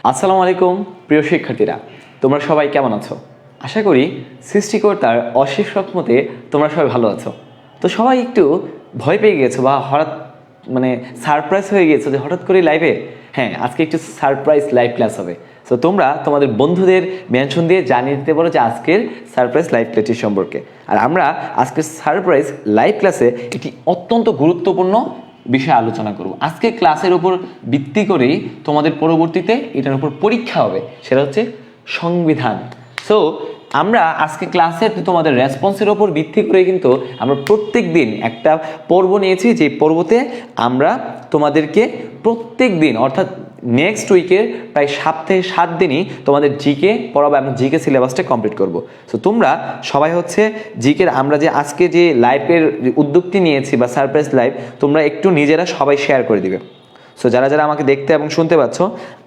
আসসালামু আলাইকুম প্রিয় শিক্ষার্থীরা, তোমরা সবাই কেমন আছো? আশা করি সৃষ্টিকর্তার অশেষ রহমতে তোমরা সবাই ভালো আছো। তো সবাই একটু ভয় পেয়ে গিয়েছো বা হঠাৎ সারপ্রাইজ হয়ে গিয়েছো যে হঠাৎ করে লাইভে। হ্যাঁ, আজকে একটু সারপ্রাইজ লাইভ ক্লাস হবে। তো তোমরা তোমাদের বন্ধুদের মেনশন দিয়ে জানিয়ে দিতে পারো যে আজকের সারপ্রাইজ লাইভ ক্লাসটি সম্পর্কে। আর আমরা আজকের সারপ্রাইজ লাইভ ক্লাসে একটি অত্যন্ত গুরুত্বপূর্ণ বিষয়ে আলোচনা করব। আজকে ক্লাসের উপর ভিত্তি করেই তোমাদের পরবর্তীতে এটার উপর পরীক্ষা হবে, সেটা হচ্ছে সংবিধান। সো আমরা আজকে ক্লাসে তোমাদের রেসপন্সের ওপর ভিত্তি করে কিন্তু আমরা প্রত্যেক দিন একটা পর্ব নিয়েছি, যে পর্বতে আমরা তোমাদেরকে প্রত্যেক দিন অর্থাৎ নেক্সট উইকের প্রায় 7 থেকে 7 দিনই তোমাদের জিকে পড়াবো এবং জিকে সিলেবাসটা কমপ্লিট করব। সো তোমরা সবাই হচ্ছে জিকের আমরা যে আজকে যে লাইভের উদ্যোগটি নিয়েছি বা সারপ্রাইজ লাইভ, তোমরা একটু নিজেরা সবাই শেয়ার করে দিবে। সো যারা যারা আমাকে দেখতে এবং শুনতে পাচ্ছ,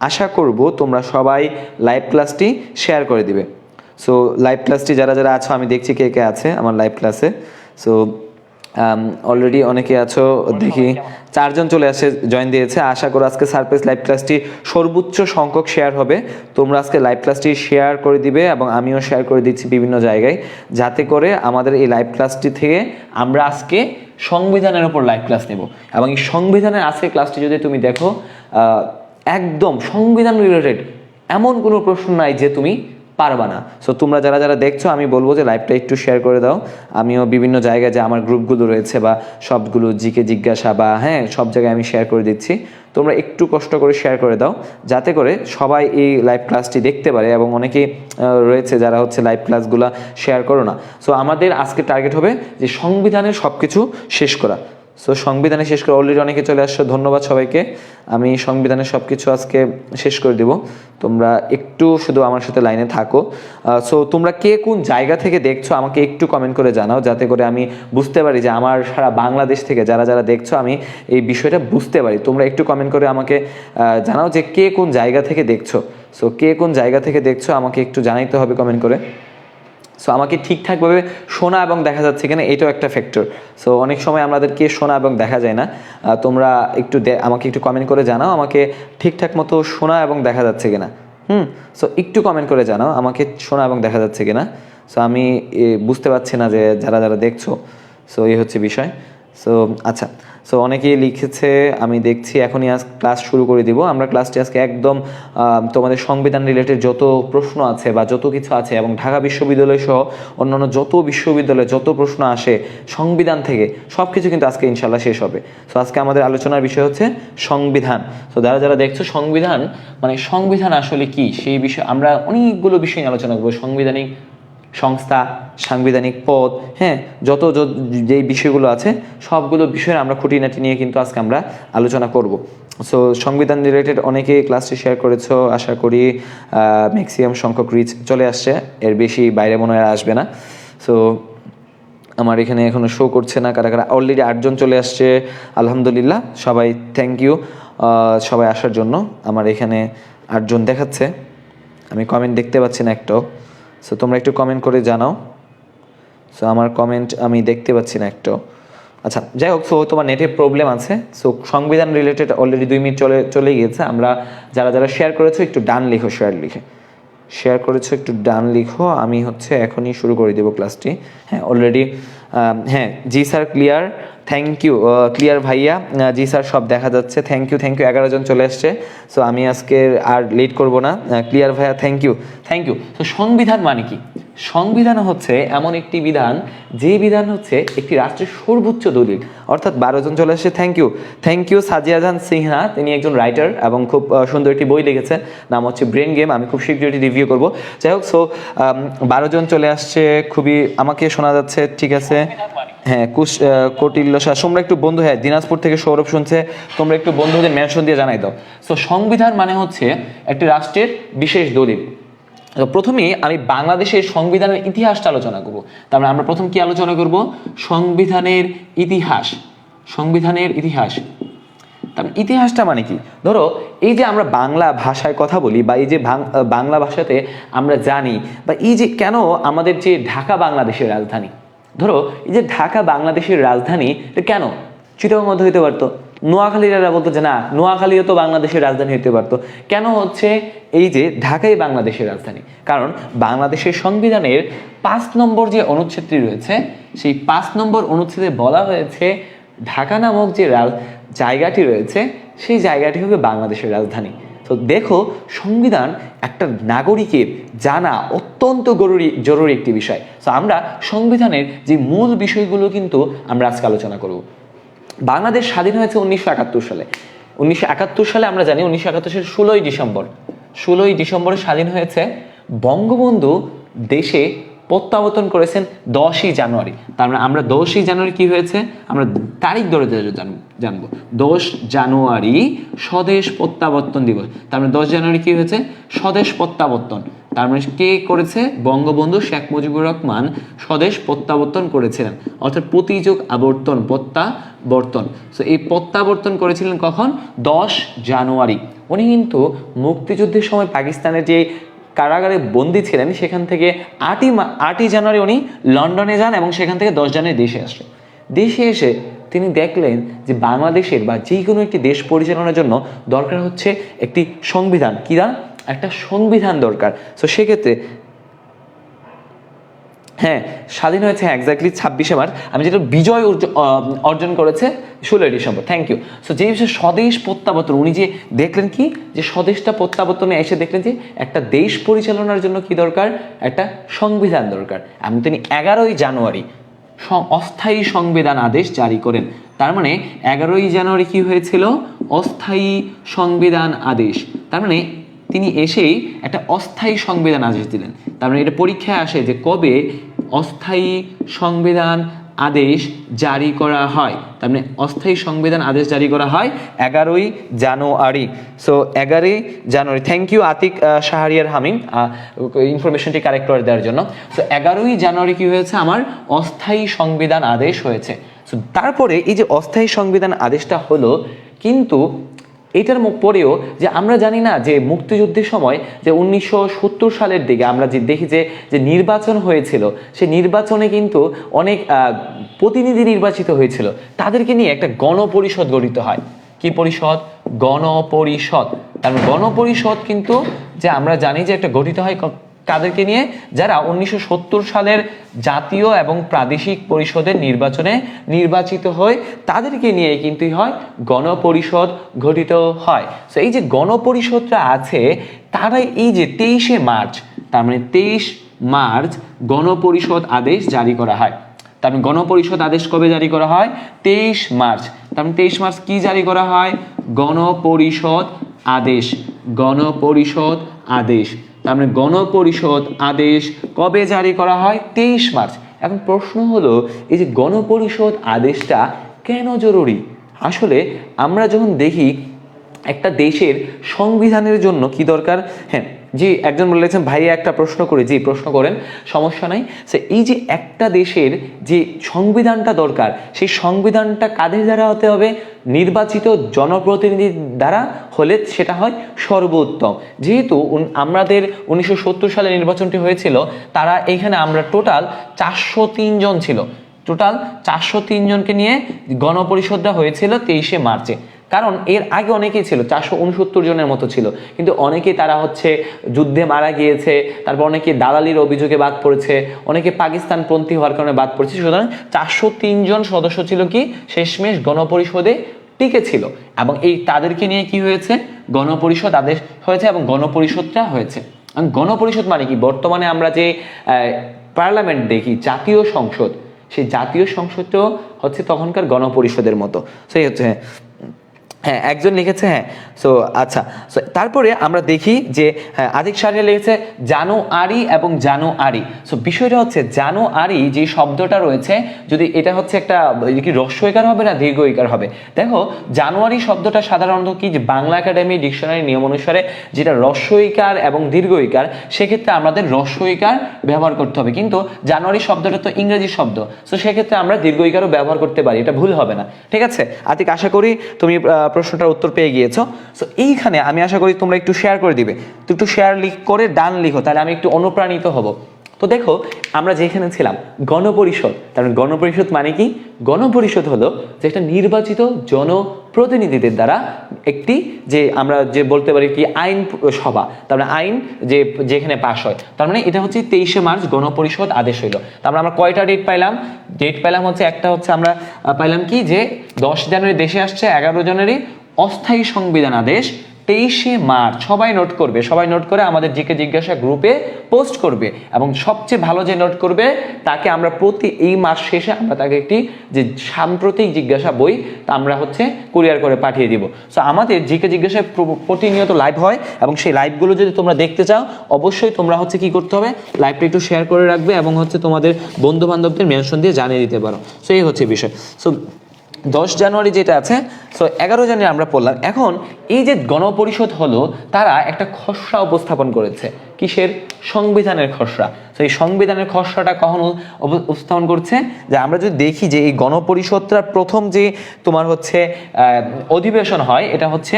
আশা করব তোমরা সবাই লাইভ ক্লাসটি শেয়ার করে দিবে। সো লাইভ ক্লাসটি যারা যারা আছো, আমি দেখছি কে কে আছে আমার লাইভ ক্লাসে। সো অলরেডি অনেকে আছো, দেখি 4 জন চলে আসে, জয়েন দিয়েছে। আশা করো আজকে সারপ্রাইজ লাইভ ক্লাসটি সর্বোচ্চ সংখ্যক শেয়ার হবে। তোমরা আজকে লাইভ ক্লাসটি শেয়ার করে দিবে এবং আমিও শেয়ার করে দিচ্ছি বিভিন্ন জায়গায়, যাতে করে আমাদের এই লাইভ ক্লাসটি থেকে আমরা আজকে সংবিধানের উপর লাইভ ক্লাস নেব। এবং এই সংবিধানের আজকে ক্লাসটি যদি তুমি দেখো, একদম সংবিধান রিলেটেড এমন কোনো প্রশ্ন নাই যে তুমি পারবা না। সো তোমরা যারা যারা দেখছো, আমি বলবো যে লাইভটা একটু শেয়ার করে দাও। আমিও বিভিন্ন জায়গায় যে আমার গ্রুপগুলো রয়েছে বা সবগুলো জিকে জিজ্ঞাসা বা সব জায়গায় আমি শেয়ার করে দিচ্ছি। তোমরা একটু কষ্ট করে শেয়ার করে দাও, যাতে করে সবাই এই লাইভ ক্লাসটি দেখতে পারে। এবং অনেকেই রয়েছে যারা হচ্ছে লাইভ ক্লাসগুলো শেয়ার করো না। সো আমাদের আজকে টার্গেট হবে যে সংবিধানের সব কিছু শেষ করা। সো সংবিধানে শেষ করে অলরেডি অনেকে চলে আসছো, ধন্যবাদ সবাইকে। আমি সংবিধানের সব কিছু আজকে শেষ করে দিব, তোমরা একটু শুধু আমার সাথে লাইনে থাকো। সো তোমরা কে কোন জায়গা থেকে দেখছো আমাকে একটু কমেন্ট করে জানাও, যাতে করে আমি বুঝতে পারি যে আমার সারা বাংলাদেশ থেকে যারা যারা দেখছো আমি এই বিষয়টা বুঝতে পারি। তোমরা একটু কমেন্ট করে আমাকে জানাও যে কে কোন জায়গা থেকে দেখছো। সো কে কোন জায়গা থেকে দেখছো আমাকে একটু জানাইতে হবে কমেন্ট করে। সো আমাকে ঠিকঠাকভাবে শোনা এবং দেখা যাচ্ছে কিনা, এটাও একটা ফ্যাক্টর। সো অনেক সময় আমাদেরকে শোনা এবং দেখা যায় না। তোমরা একটু আমাকে একটু কমেন্ট করে জানাও আমাকে ঠিকঠাক মতো শোনা এবং দেখা যাচ্ছে কিনা। সো একটু কমেন্ট করে জানাও আমাকে শোনা এবং দেখা যাচ্ছে কিনা। সো আমি বুঝতে পারছি না যে যারা যারা দেখছো। সো এই হচ্ছে বিষয়। সো আচ্ছা, সো অনেকেই লিখেছে, আমি দেখছি এখনই ক্লাস শুরু করে দিব। আমরা ক্লাসটি আজকে একদম তোমাদের সংবিধান রিলেটেড যত প্রশ্ন আছে বা যত কিছু আছে, এবং ঢাকা বিশ্ববিদ্যালয় সহ অন্যান্য যত বিশ্ববিদ্যালয়ে যত প্রশ্ন আসে সংবিধান থেকে, সব কিছু কিন্তু আজকে ইনশাল্লাহ শেষ হবে। সো আজকে আমাদের আলোচনার বিষয় হচ্ছে সংবিধান। সো যারা যারা দেখছো, সংবিধান সংবিধান আসলে কি সেই বিষয়ে আমরা অনেকগুলো বিষয় নিয়ে আলোচনা করবো। সাংবিধানিক সংস্থা, সাংবিধানিক পদ, যত যেই বিষয়গুলো আছে সবগুলো বিষয়ে আমরা খুঁটিনাটি নিয়ে কিন্তু আজকে আমরা আলোচনা করব। সো সংবিধান রিলেটেড অনেকে ক্লাসটি শেয়ার করেছো, আশা করি ম্যাক্সিমাম সংখ্যক রিচ চলে আসছে, এর বেশি বাইরে মনে হয় আসবে না। সো আমার এখানে এখনো শো করছে না কারা কারা। অলরেডি 8 জন চলে আসছে, আলহামদুলিল্লাহ, সবাই থ্যাংক ইউ সবাই আসার জন্য। আমার এখানে 8 জন দেখাচ্ছে, আমি কমেন্ট দেখতে পাচ্ছি না একটাও। সো তোমরা একটু কমেন্ট করে জানাও। সো আমার কমেন্ট আমি দেখতে পাচ্ছি না একটাও। আচ্ছা, যাই হোক, সো তোমার নেটের প্রবলেম আছে। সো সংবিধান রিলেটেড অলরেডি 2 মিনিট চলে গিয়েছে। আমরা যারা যারা শেয়ার করেছো একটু ডান লিখো, শেয়ার করেছো একটু ডান লিখো। আমি হচ্ছে এখনই শুরু করে দেবো ক্লাসটি। অলরেডি জি sir clear, thank you clear ভাইয়া, জি স্যার সব দেখা যাচ্ছে, থ্যাংক ইউ 11 জন চলে আসছে। সো আমি আজকে আর লেট করব না। ক্লিয়ার ভাইয়া থ্যাংক ইউ। তো সংবিধান মানে কি? সংবিধান হচ্ছে এমন একটি বিধান, যে বিধান হচ্ছে একটি রাষ্ট্রের সর্বোচ্চ দলিল। অর্থাৎ 12 জন চলে আসছে, থ্যাংক ইউ সাজিয়া জাহান সিনহা, তিনি একজন রাইটার এবং খুব সুন্দর একটি বই লিখেছে, নাম হচ্ছে ব্রেন গেম। আমি খুব শীঘ্রই রিভিউ করব। যাই হোক, সো 12 জন চলে আসছে, খুবই আমাকে শোনা যাচ্ছে, ঠিক আছে। কটিল্য তোমরা একটু বন্ধু, দিনাজপুর থেকে সৌরভ শুনছে, তোমরা একটু বন্ধুদের মেনশন দিয়ে জানাই দাও। সো সংবিধান মানে হচ্ছে একটি রাষ্ট্রের বিশেষ দলিল। তো প্রথমেই আমি বাংলাদেশের সংবিধানের ইতিহাসটা আলোচনা করব। তারপরে আমরা প্রথম কি আলোচনা করব? সংবিধানের ইতিহাস। তারপর ইতিহাসটা মানে কি? ধরো, এই যে আমরা বাংলা ভাষায় কথা বলি, বা এই যে বাংলা ভাষাতে আমরা জানি, বা এই যে কেন আমাদের যে ঢাকা বাংলাদেশের রাজধানী, ধরো এই যে ঢাকা বাংলাদেশের রাজধানী, এটা কেন চিটাগং মধ্যে হইতে পারতো, নোয়াখালীরা বলতো যে না, নোয়াখালীও তো বাংলাদেশের রাজধানী হতে পারতো। কেন হচ্ছে এই যে ঢাকাই বাংলাদেশের রাজধানী? কারণ বাংলাদেশের সংবিধানের 5 নম্বর যে অনুচ্ছেদটি রয়েছে, সেই 5 নম্বর অনুচ্ছেদে বলা হয়েছে ঢাকা নামক যে জায়গাটি রয়েছে সেই জায়গাটি হবে বাংলাদেশের রাজধানী। তো দেখো, সংবিধান একটা নাগরিকের জানা অত্যন্ত জরুরি একটি বিষয়। তো আমরা সংবিধানের যে মূল বিষয়গুলো কিন্তু আমরা আজকে আলোচনা করব। বাংলাদেশ স্বাধীন হয়েছে 1971 সালে। 1971 সালে আমরা জানি 1971 সালের 16ই ডিসেম্বর স্বাধীন হয়েছে। বঙ্গবন্ধু দেশে প্রত্যাবর্তন করেছেন 10ই জানুয়ারি। তার মানে আমরা 10ই জানুয়ারি কি হয়েছে আমরা তারিখ ধরে জানবো। 10 জানুয়ারি স্বদেশ প্রত্যাবর্তন দিবস। তার মানে 10 জানুয়ারি কি হয়েছে? স্বদেশ প্রত্যাবর্তন। তার মানে কে করেছে? বঙ্গবন্ধু শেখ মুজিবুর রহমান স্বদেশ প্রত্যাবর্তন করেছিলেন, অর্থাৎ প্রতিযোগ আবর্তন, প্রত্যাবর্তন। তো এই প্রত্যাবর্তন করেছিলেন কখন? 10 জানুয়ারি। উনি কিন্তু মুক্তিযুদ্ধের সময় পাকিস্তানের যে কারাগারে বন্দী ছিলেন সেখান থেকে 8ই জানুয়ারি উনি লন্ডনে যান এবং সেখান থেকে 10 জানুয়ারি দেশে এসে তিনি দেখলেন যে বাংলাদেশের বা যে কোনো একটি দেশ পরিচালনার জন্য দরকার হচ্ছে একটি সংবিধান। কি না? একটা সংবিধান দরকার। তো সেক্ষেত্রে হ্যাঁ, স্বাধীন হয়েছে এক্স্যাক্টলি 26শে মার্চ। আমি যেটা বিজয় অর্জন করেছে 16ই ডিসেম্বর। Thank you. সো যে বিষয়ে স্বদেশ প্রত্যাবর্তন, উনি যে দেখলেন কি যে স্বদেশটা প্রত্যাবর্তনে এসে দেখলেন যে একটা দেশ পরিচালনার জন্য কি দরকার? একটা সংবিধান দরকার। এবং তিনি 11ই জানুয়ারি অস্থায়ী সংবিধান আদেশ জারি করেন। তার মানে 11ই জানুয়ারি কি হয়েছিল? অস্থায়ী সংবিধান আদেশ। তার মানে তিনি এসেই একটা অস্থায়ী সংবিধান আদেশ দিলেন। তার মানে এটা পরীক্ষায় আসে যে কবে অস্থায়ী সংবিধান আদেশ জারি করা হয়। তার মানে অস্থায়ী সংবিধান আদেশ জারি করা হয় 11ই জানুয়ারি। সো 11ই জানুয়ারি। থ্যাংক ইউ আতিক শাহরিয়ার হামিম ইনফরমেশনটি কারেক্ট করে দেওয়ার জন্য। সো 11ই জানুয়ারি কি হয়েছে? আমার অস্থায়ী সংবিধান আদেশ হয়েছে। সো তারপরে এই যে অস্থায়ী সংবিধান আদেশটা হলো, কিন্তু এটার পরেও যে আমরা জানি না যে মুক্তিযুদ্ধের সময় যে 1970 সালের দিকে আমরা যে দেখি যে নির্বাচন হয়েছিল, সেই নির্বাচনে কিন্তু অনেক প্রতিনিধি নির্বাচিত হয়েছিল, তাদেরকে নিয়ে একটা গণপরিষদ গঠিত হয়। কি পরিষদ? গণপরিষদ। কারণ গণপরিষদ কিন্তু যে আমরা জানি যে একটা গঠিত হয় কাদেরকে নিয়ে? যারা 1970 সালের জাতীয় এবং প্রাদেশিক পরিষদের নির্বাচনে নির্বাচিত হয়, তাদেরকে নিয়ে কিন্তু হয় গণপরিষদ গঠিত হয়। তো এই যে গণপরিষদটা আছে, তারা এই যে 23শে মার্চ, তার মানে 23 মার্চ গণপরিষদ আদেশ জারি করা হয়। তার মানে গণপরিষদ আদেশ কবে জারি করা হয়? 23 মার্চ। তার মানে 23 মার্চ কি জারি করা হয়? গণপরিষদ আদেশ। গণপরিষদ আদেশ। তার মানে গণপরিষদ আদেশ কবে জারি করা হয়? 23 মার্চ। এখন প্রশ্ন হলো, এই যে গণপরিষদ আদেশটা কেন জরুরি? আসলে আমরা যখন দেখি একটা দেশের সংবিধানের জন্য কি দরকার, হ্যাঁ জি একজন বলেছেন ভাইয়া একটা প্রশ্ন করে, জি প্রশ্ন করেন, সমস্যা নাই। সে এই যে একটা দেশের যে সংবিধানটা দরকার, সেই সংবিধানটা কাদের দ্বারা হতে হবে? নির্বাচিত জনপ্রতিনিধি দ্বারা হলে সেটা হয় সর্বোত্তম। যেহেতু আমাদের 1970 সালে নির্বাচনটি হয়েছিল, তারা এখানে আমরা টোটাল 403 জন ছিল, টোটাল 403 জনকে নিয়ে গণপরিষদটা হয়েছিল 23শে মার্চে। কারণ এর আগে অনেকেই ছিল, 469 জনের মতো ছিল, কিন্তু অনেকেই তারা হচ্ছে যুদ্ধে মারা গিয়েছে, তারপর অনেকে দালালির অভিযোগে বাদ পড়েছে, অনেকে পাকিস্তানপন্থী হওয়ার কারণে বাদ পড়েছে। সুতরাং 403 জন সদস্য ছিল কি শেষমেশ গণপরিষদে টিকে ছিল, এবং এই তাদেরকে নিয়ে কি হয়েছে? গণপরিষদ আদেশ হয়েছে এবং গণপরিষদটা হয়েছে। গণপরিষদ মানে কি? বর্তমানে আমরা যে পার্লামেন্ট দেখি, জাতীয় সংসদ, সেই জাতীয় সংসদটাও হচ্ছে তখনকার গণপরিষদের মতো। সেই হচ্ছে হ্যাঁ একজন লিখেছে, হ্যাঁ। সো আচ্ছা, সো তারপরে আমরা দেখি যে হ্যাঁ আদিক শাহরিয়ার লিখেছে জানুয়ারি এবং জানুয়ারি। সো বিষয়টা হচ্ছে জানুয়ারি যে শব্দটা রয়েছে, যদি এটা হচ্ছে একটা কি হ্রস্বইকার হবে না দীর্ঘইকার হবে? দেখো জানুয়ারি শব্দটা সাধারণত কি, যে বাংলা একাডেমি ডিকশনারি নিয়ম অনুসারে যেটা হ্রস্বইকার এবং দীর্ঘইকার, সেক্ষেত্রে আমাদের হ্রস্বইকার ব্যবহার করতে হবে। কিন্তু জানুয়ারি শব্দটা তো ইংরেজি শব্দ, সো সেক্ষেত্রে আমরা দীর্ঘইকারও ব্যবহার করতে পারি, এটা ভুল হবে না। ঠিক আছে আতিক, আশা করি তুমি প্রশ্নটার উত্তর পেয়ে গিয়েছো। সো এইখানে আমি আশা করি তোমরা একটু শেয়ার করে দিবে, তো একটু শেয়ার করে ডান লিখো, তাহলে আমি একটু অনুপ্রাণিত হব। তো দেখো আমরা যেখানে ছিলাম গণপরিষদ, তার মানে গণপরিষদ মানে কি? গণপরিষদ হলো যে একটা নির্বাচিত জনপ্রতিনিধিদের দ্বারা একটি, যে আমরা যে বলতে পারি কি আইন সভা, তার মানে আইন যেখানে পাশ হয়। তার মানে এটা হচ্ছে 23শে মার্চ গণপরিষদ আদেশ হইলো। তার মানে আমরা কয়টা ডেট পাইলাম? ডেট পাইলাম হচ্ছে, একটা হচ্ছে আমরা পাইলাম কি যে 10 জানুয়ারি দেশে আসছে, 11 জানুয়ারি অস্থায়ী সংবিধান আদেশ, 23শে মার্চ। সবাই নোট করবে, সবাই নোট করে আমাদের জিকে জিজ্ঞাসা গ্রুপে পোস্ট করবে, এবং সবচেয়ে ভালো যে নোট করবে তাকে আমরা প্রতি এই মাস শেষে আমরা তাকে একটি যে সাম্প্রতিক জিজ্ঞাসা বই তা আমরা হচ্ছে কুরিয়ার করে পাঠিয়ে দিব। সো আমাদের জিকে জিজ্ঞাসা প্রতিনিয়ত লাইভ হয়, এবং সেই লাইভগুলো যদি তোমরা দেখতে চাও অবশ্যই তোমরা হচ্ছে কি করতে হবে, লাইভটা একটু শেয়ার করে রাখবে এবং হচ্ছে তোমাদের বন্ধু বান্ধবদের মেনশন দিয়ে জানিয়ে দিতে পারো। সো এই হচ্ছে বিষয়। সো 10 জানুয়ারি যেটা আছে, সো 11 জানুয়ারি আমরা পড়লাম। এখন এই যে গণপরিষদ হলো, তারা একটা খসড়া উপস্থাপন করেছে। কিসের? সংবিধানের খসড়া। তো এই সংবিধানের খসড়াটা কখন উপস্থাপন করছে? যে আমরা যদি দেখি যে এই গণপরিষদটার প্রথম যে তোমার হচ্ছে অধিবেশন হয়, এটা হচ্ছে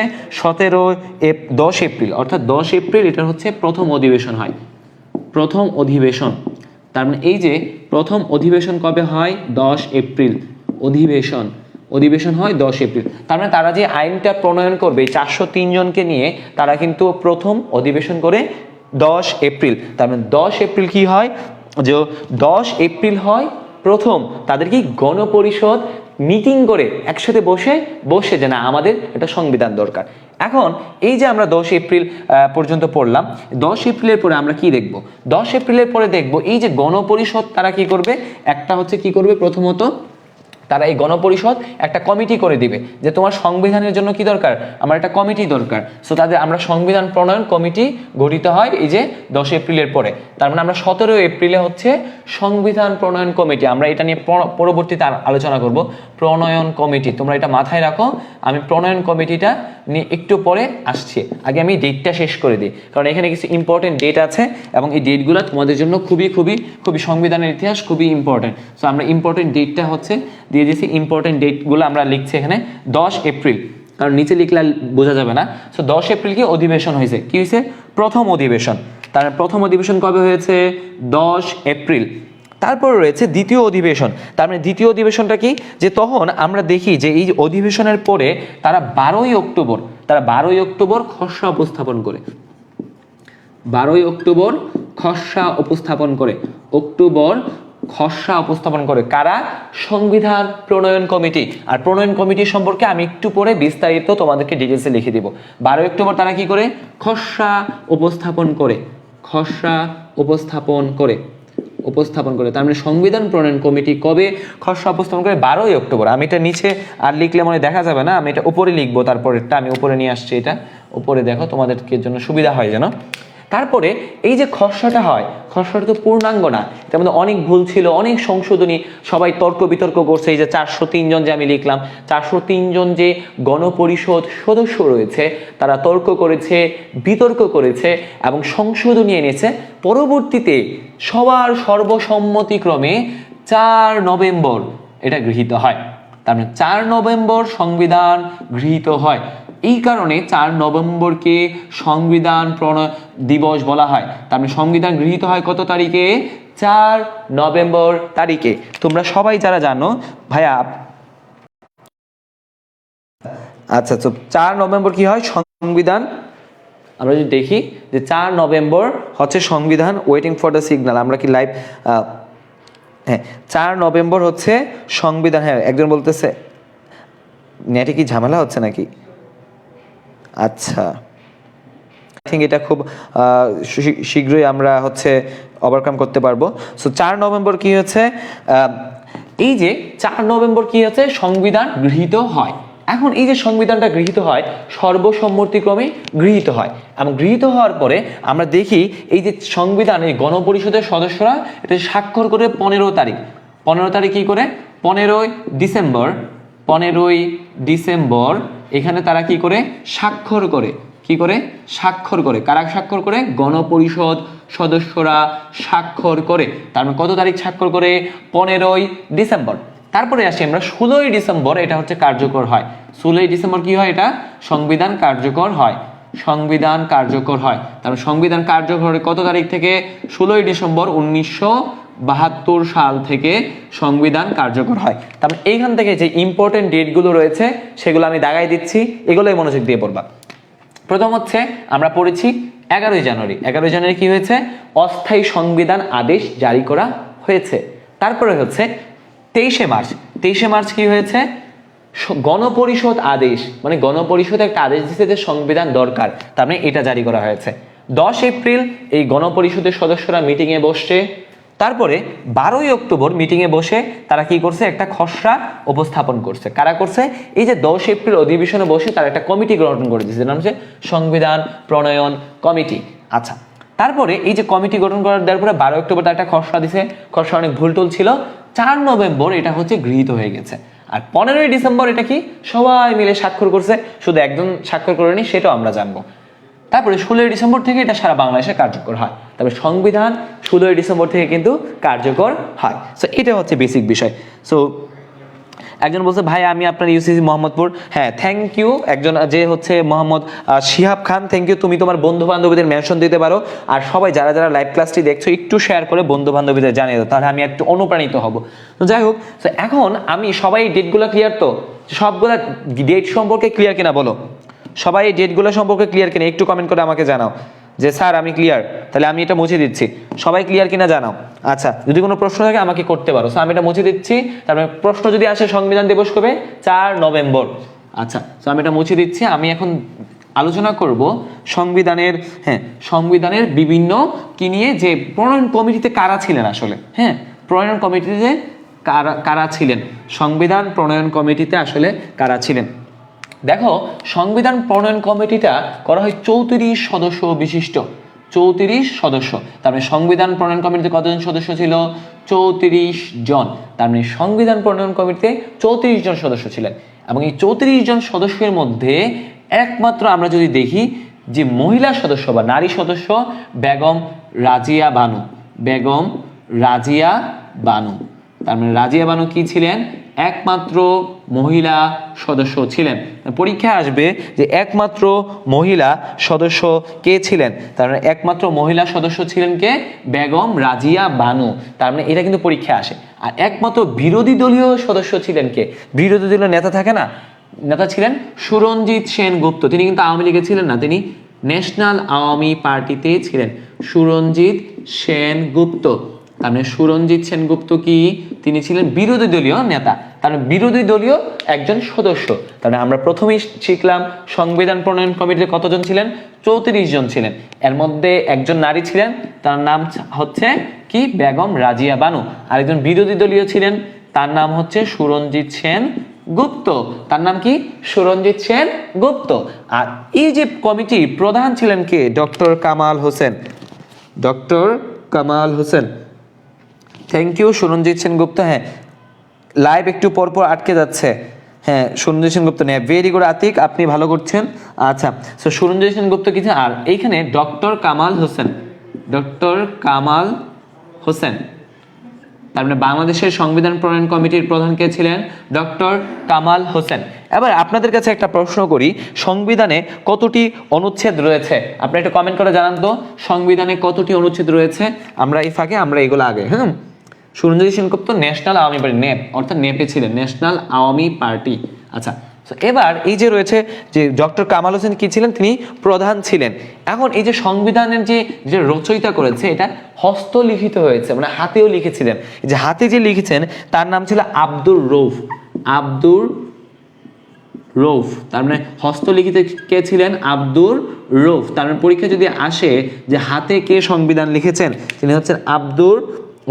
10 এপ্রিল, অর্থাৎ 10 এপ্রিল এটা হচ্ছে প্রথম অধিবেশন হয়। প্রথম অধিবেশন, তার মানে এই যে প্রথম অধিবেশন কবে হয়? 10 এপ্রিল অধিবেশন হয় 10 এপ্রিল। তার মানে তারা যে আইনটা প্রণয়ন করবে 403 জনকে নিয়ে, তারা কিন্তু প্রথম অধিবেশন করে 10 এপ্রিল। তার মানে 10 এপ্রিল কি হয়? যে 10 এপ্রিল হয় প্রথম তাদের কি গণপরিষদ মিটিং করে একসাথে বসে যে না আমাদের একটা সংবিধান দরকার। এখন এই যে আমরা 10 এপ্রিল পর্যন্ত পড়লাম, 10 এপ্রিলের পরে আমরা কি দেখব? 10 এপ্রিলের পরে দেখব এই যে গণপরিষদ তারা কি করবে, একটা হচ্ছে কি করবে, প্রথমত তারা এই গণপরিষদ একটা কমিটি করে দিবে যে তোমার সংবিধানের জন্য কি দরকার, আমার একটা কমিটি দরকার। সো তাদের আমরা সংবিধান প্রণয়ন কমিটি গঠিত হয় এই যে 10 এপ্রিলের পরে। তার মানে আমরা 17 এপ্রিলে হচ্ছে সংবিধান প্রণয়ন কমিটি, আমরা এটা নিয়ে পরবর্তীতে আলোচনা করব। প্রণয়ন কমিটি, তোমরা এটা মাথায় রাখো, আমি প্রণয়ন কমিটিটা নিয়ে একটু পরে আসছি। আগে আমি ডেটটা শেষ করে দিই, কারণ এখানে কিছু ইম্পর্টেন্ট ডেট আছে এবং এই ডেটগুলো তোমাদের জন্য খুবই সংবিধানের ইতিহাস খুবই ইম্পর্টেন্ট। সো আমরা ইম্পর্টেন্ট ডেটটা হচ্ছে দিয়ে দিয়েছি, ইম্পর্টেন্ট ডেটগুলো আমরা লিখছি এখানে 10 এপ্রিল, কারণ নিচে লিখলে বোঝা যাবে না। সো 10 এপ্রিল কি অধিবেশন হয়েছে, কি হয়েছে? প্রথম অধিবেশন। তার প্রথম অধিবেশন কবে হয়েছে? 10 এপ্রিল। তারপর রয়েছে দ্বিতীয় অধিবেশন। তার মানে দ্বিতীয় অধিবেশনটা কি, যে তখন আমরা দেখি যে এই অধিবেশনের পরে তারা 12ই অক্টোবর খসড়া উপস্থাপন করে। 12ই অক্টোবর খসড়া উপস্থাপন করে কারা? সংবিধান প্রণয়ন কমিটি। আর প্রণয়ন কমিটি সম্পর্কে আমি একটু পরে বিস্তারিত তোমাদেরকে ডিটেলসে লিখে দিব। 12 অক্টোবর তারা কি করে? খসড়া উপস্থাপন করে। তার মানে সংবিধান প্রণয়ন কমিটি কবে খসড়া উপস্থাপন করে? 12ই অক্টোবর। আমি এটা নিচে আর লিখলে মনে দেখা যাবে না, আমি এটা উপরে লিখবো, তারপরেরটা আমি উপরে নিয়ে আসছি, এটা উপরে দেখো তোমাদেরকে জন্য সুবিধা হয় যেন। তারপরে এই যে খসড়াটা হয়, খসড়াটা তো পূর্ণাঙ্গ না, এটার মধ্যে অনেক ভুল ছিল, অনেক সংশোধনী, সবাই তর্ক বিতর্ক করছে। এই যে 403 জন যে আমি লিখলাম, 403 জন যে গণপরিষদ সদস্য রয়েছে, তারা তর্ক করেছে, বিতর্ক করেছে এবং সংশোধনী এনেছে। পরবর্তীতে সবার সর্বসম্মতিক্রমে 4 নভেম্বর এটা গৃহীত হয়। তার মানে 4 নভেম্বর সংবিধান গৃহীত হয়। এই কারণে 4 নভেম্বরকে সংবিধান প্রণয়ন দিবস বলা হয়। তার মানে সংবিধান গৃহীত হয় কত তারিখে? 4 নভেম্বর তারিখে। তোমরা সবাই যারা জানো ভাইয়া, আচ্ছা, তো 4 নভেম্বর কি হয়? সংবিধান, আমরা যদি দেখি যে 4 নভেম্বর হচ্ছে সংবিধান। ওয়েটিং ফর দ্য সিগন্যাল, আমরা কি লাইভ? হ্যাঁ, 4 নভেম্বর হচ্ছে সংবিধান। হ্যাঁ, একজন বলতেছে নেটে কি ঝামেলা হচ্ছে নাকি? আচ্ছা, আই থিঙ্ক এটা খুব শীঘ্রই আমরা হচ্ছে ওভারকাম করতে পারবো। সো 4 নভেম্বর কি হচ্ছে? এই যে 4 নভেম্বর কি হচ্ছে? সংবিধান গৃহীত হয়। এখন এই যে সংবিধানটা গৃহীত হয়, সর্বসম্মতিক্রমে গৃহীত হয়, এবং গৃহীত হওয়ার পরে আমরা দেখি এই যে সংবিধান, এই গণপরিষদের সদস্যরা এটা স্বাক্ষর করে 15 তারিখ কি করে? 15ই ডিসেম্বর এখানে তারা কি করে? স্বাক্ষর করে। কারা স্বাক্ষর করে? গণপরিষদ সদস্যরা স্বাক্ষর করে। তার মানে কত তারিখ স্বাক্ষর করে? 15ই ডিসেম্বর। তারপরে আসি আমরা 16ই ডিসেম্বর, এটা হচ্ছে কার্যকর হয়। 16ই ডিসেম্বর কি হয়? এটা সংবিধান কার্যকর হয়। সংবিধান কার্যকর হয়। তারপর সংবিধান কার্যকর কত তারিখ থেকে? 16ই ডিসেম্বর 1972 সাল থেকে সংবিধান কার্যকর হয়। তারপর এইখান থেকে যে ইম্পর্টেন্ট ডেটগুলো রয়েছে সেগুলো আমি দাগাই দিচ্ছি, এগুলোই মনোযোগ দিয়ে পড়বা। প্রথম হচ্ছে আমরা পড়েছি 11ই জানুয়ারি। 11ই জানুয়ারি কি হয়েছে? অস্থায়ী সংবিধান আদেশ জারি করা হয়েছে। তারপরে হচ্ছে 23শে মার্চ। 23শে মার্চ কি হয়েছে? গণপরিষদ আদেশ, মানে গণপরিষদ একটা আদেশ দিচ্ছে যে সংবিধান দরকার, তার মানে এটা জারি করা হয়েছে। 10 এপ্রিল এই গণপরিষদের সদস্যরা মিটিং এ বসছে। তারপরে 12ই অক্টোবর মিটিং এ বসে তারা কি করছে? একটা খসড়া উপস্থাপন করছে। কারা করছে? এই যে 10 এপ্রিল অধিবেশনে বসে তারা একটা কমিটি গঠন করে দিয়েছে, নাম হচ্ছে সংবিধান প্রণয়ন কমিটি। আচ্ছা, তারপরে এই যে কমিটি গঠন করার দেওয়ার পরে 12 অক্টোবর তারা একটা খসড়া দিছে, খসড়া অনেক ভুলটুল ছিল। 4 নভেম্বর এটা হচ্ছে গৃহীত হয়ে গেছে। আর 15ই ডিসেম্বর এটা কি সবাই মিলে স্বাক্ষর করছে, শুধু একজন স্বাক্ষর করেনি সেটাও আমরা জানবো। তারপরে 16ই ডিসেম্বর থেকে এটা সারা বাংলাদেশে কার্যকর হয়। তবে সংবিধান 16ই ডিসেম্বর থেকে কিন্তু কার্যকর হয়। সো এটা হচ্ছে বেসিক বিষয়। সো একজন বলছে ভাই আমি আপনার ইউসিসি মোহাম্মদপুর। হ্যাঁ, থ্যাংক ইউ। একজন যে হচ্ছে মোহাম্মদ শিহাব খান, থ্যাংক ইউ। তুমি তোমার বন্ধু বান্ধবীদের মেনশন দিতে পারো। আর সবাই যারা যারা লাইভ ক্লাসটি দেখছো একটু শেয়ার করে বন্ধু বান্ধবীদের জানিয়ে দাও, তাহলে আমি একটু অনুপ্রাণিত হব। তো যাই হোক, তো এখন আমি সবাই ডেটগুলো ক্লিয়ার তো? সবগুলা ডেট সম্পর্কে ক্লিয়ার কিনা বলো? সবাই এই ডেটগুলো সম্পর্কে ক্লিয়ার কিনা একটু কমেন্ট করে আমাকে জানাও যে স্যার আমি ক্লিয়ার, তাহলে আমি এটা মুছে দিচ্ছি। সবাই ক্লিয়ার কিনা জানাও। আচ্ছা, যদি কোনো প্রশ্ন থাকে আমাকে করতে পারো। সো আমি এটা মুছে দিচ্ছি। তারপরে প্রশ্ন যদি আসে সংবিধান দিবস কবে? 4 নভেম্বর। আচ্ছা, সো আমি এটা মুছে দিচ্ছি। আমি এখন আলোচনা করব সংবিধানের, সংবিধানের বিভিন্ন কি নিয়ে, যে প্রণয়ন কমিটিতে কারা ছিলেন আসলে। প্রণয়ন কমিটিতে কারা ছিলেন, সংবিধান প্রণয়ন কমিটিতে আসলে কারা ছিলেন। দেখো, সংবিধান প্রণয়ন কমিটিটা করা হয় 34 সদস্য বিশিষ্ট। 34 সদস্য। তার মানে সংবিধান প্রণয়ন কমিটিতে কতজন সদস্য ছিল? 34 জন। তার মানে সংবিধান প্রণয়ন কমিটিতে 34 জন সদস্য ছিলেন। এবং এই 34 জন সদস্যের মধ্যে একমাত্র আমরা যদি দেখি যে মহিলা সদস্য বা নারী সদস্য বেগম রাজিয়া বানু। বেগম রাজিয়া বানু। তার মানে রাজিয়া বানু কি ছিলেন? একমাত্র মহিলা সদস্য ছিলেন। পরীক্ষা আসবে যে একমাত্র মহিলা সদস্য কে ছিলেন। তার মানে একমাত্র মহিলা সদস্য ছিলেন কে? বেগম রাজিয়া বানু। তার মানে এটা কিন্তু পরীক্ষা আসে। আর একমাত্র বিরোধী দলীয় সদস্য ছিলেন কে? বিরোধী দলীয় নেতা থাকে না, নেতা ছিলেন সুরঞ্জিত সেনগুপ্ত। তিনি কিন্তু আওয়ামী লীগে ছিলেন না, তিনি ন্যাশনাল আওয়ামী পার্টিতে ছিলেন। সুরঞ্জিত সেনগুপ্ত। তার মানে সুরঞ্জিত সেনগুপ্ত কি? তিনি ছিলেন বিরোধী দলীয় নেতা, তার মানে বিরোধী দলীয় একজন সদস্য। তার মানে আমরা প্রথমেই শিখলাম সংবিধান প্রণয়ন কমিটিতে কতজন ছিলেন? 34 জন ছিলেন। এর মধ্যে একজন নারী ছিলেন, তার নাম হচ্ছে কি? বেগম রাজিয়া বানু। আরেকজন বিরোধী দলীয় ছিলেন, তার নাম হচ্ছে সুরঞ্জিত সেনগুপ্ত। তার নাম কি? সুরঞ্জিত সেনগুপ্ত। আর এই যে কমিটির প্রধান ছিলেন কে? Doctor Kamal Hossain. Doctor Kamal Hossain. Thank you Suranjit Sengupta. Live একটু পরপর আটকে যাচ্ছে। সুরঞ্জিত সেনগুপ্ত নেই। ভেরি গুড আতিক, আপনি ভালো করছেন। আচ্ছা, সো সুরঞ্জিত সেনগুপ্ত কিছু। আর এইখানে ডক্টর কামাল হোসেন। ডক্টর কামাল হোসেন। তার মানে বাংলাদেশের সংবিধান প্রণয়ন কমিটির প্রধান কে ছিলেন? ডক্টর কামাল হোসেন। এবার আপনাদের কাছে একটা প্রশ্ন করি, সংবিধানে কতটি অনুচ্ছেদ রয়েছে? আপনি একটু কমেন্ট করে জানান তো, সংবিধানে কতটি অনুচ্ছেদ রয়েছে? আমরা এই ফাঁকে আমরা এগুলো আগে। সুরঞ্জিত সেনগুপ্ত ন্যাশনাল আওয়ামী পার্টি, নেপ অর্থাৎ নেপে ছিলেন, ন্যাশনাল আওয়ামী পার্টি। আচ্ছা, এবার এই যে রয়েছে যে ডক্টর কামাল হোসেন কি ছিলেন? তিনি প্রধান ছিলেন। এখন এই যে সংবিধানের যে রচয়িতা করেছে এটা হস্তলিখিত হয়েছে, মানে হাতেও লিখেছিলেন। যে হাতে যে লিখেছেন তার নাম ছিল আব্দুর রৌফ। আব্দুর রৌফ। তার মানে হস্তলিখিত কে ছিলেন? আব্দুর রৌফ। তার মানে পরীক্ষা যদি আসে যে হাতে কে সংবিধান লিখেছেন, তিনি হচ্ছেন আব্দুর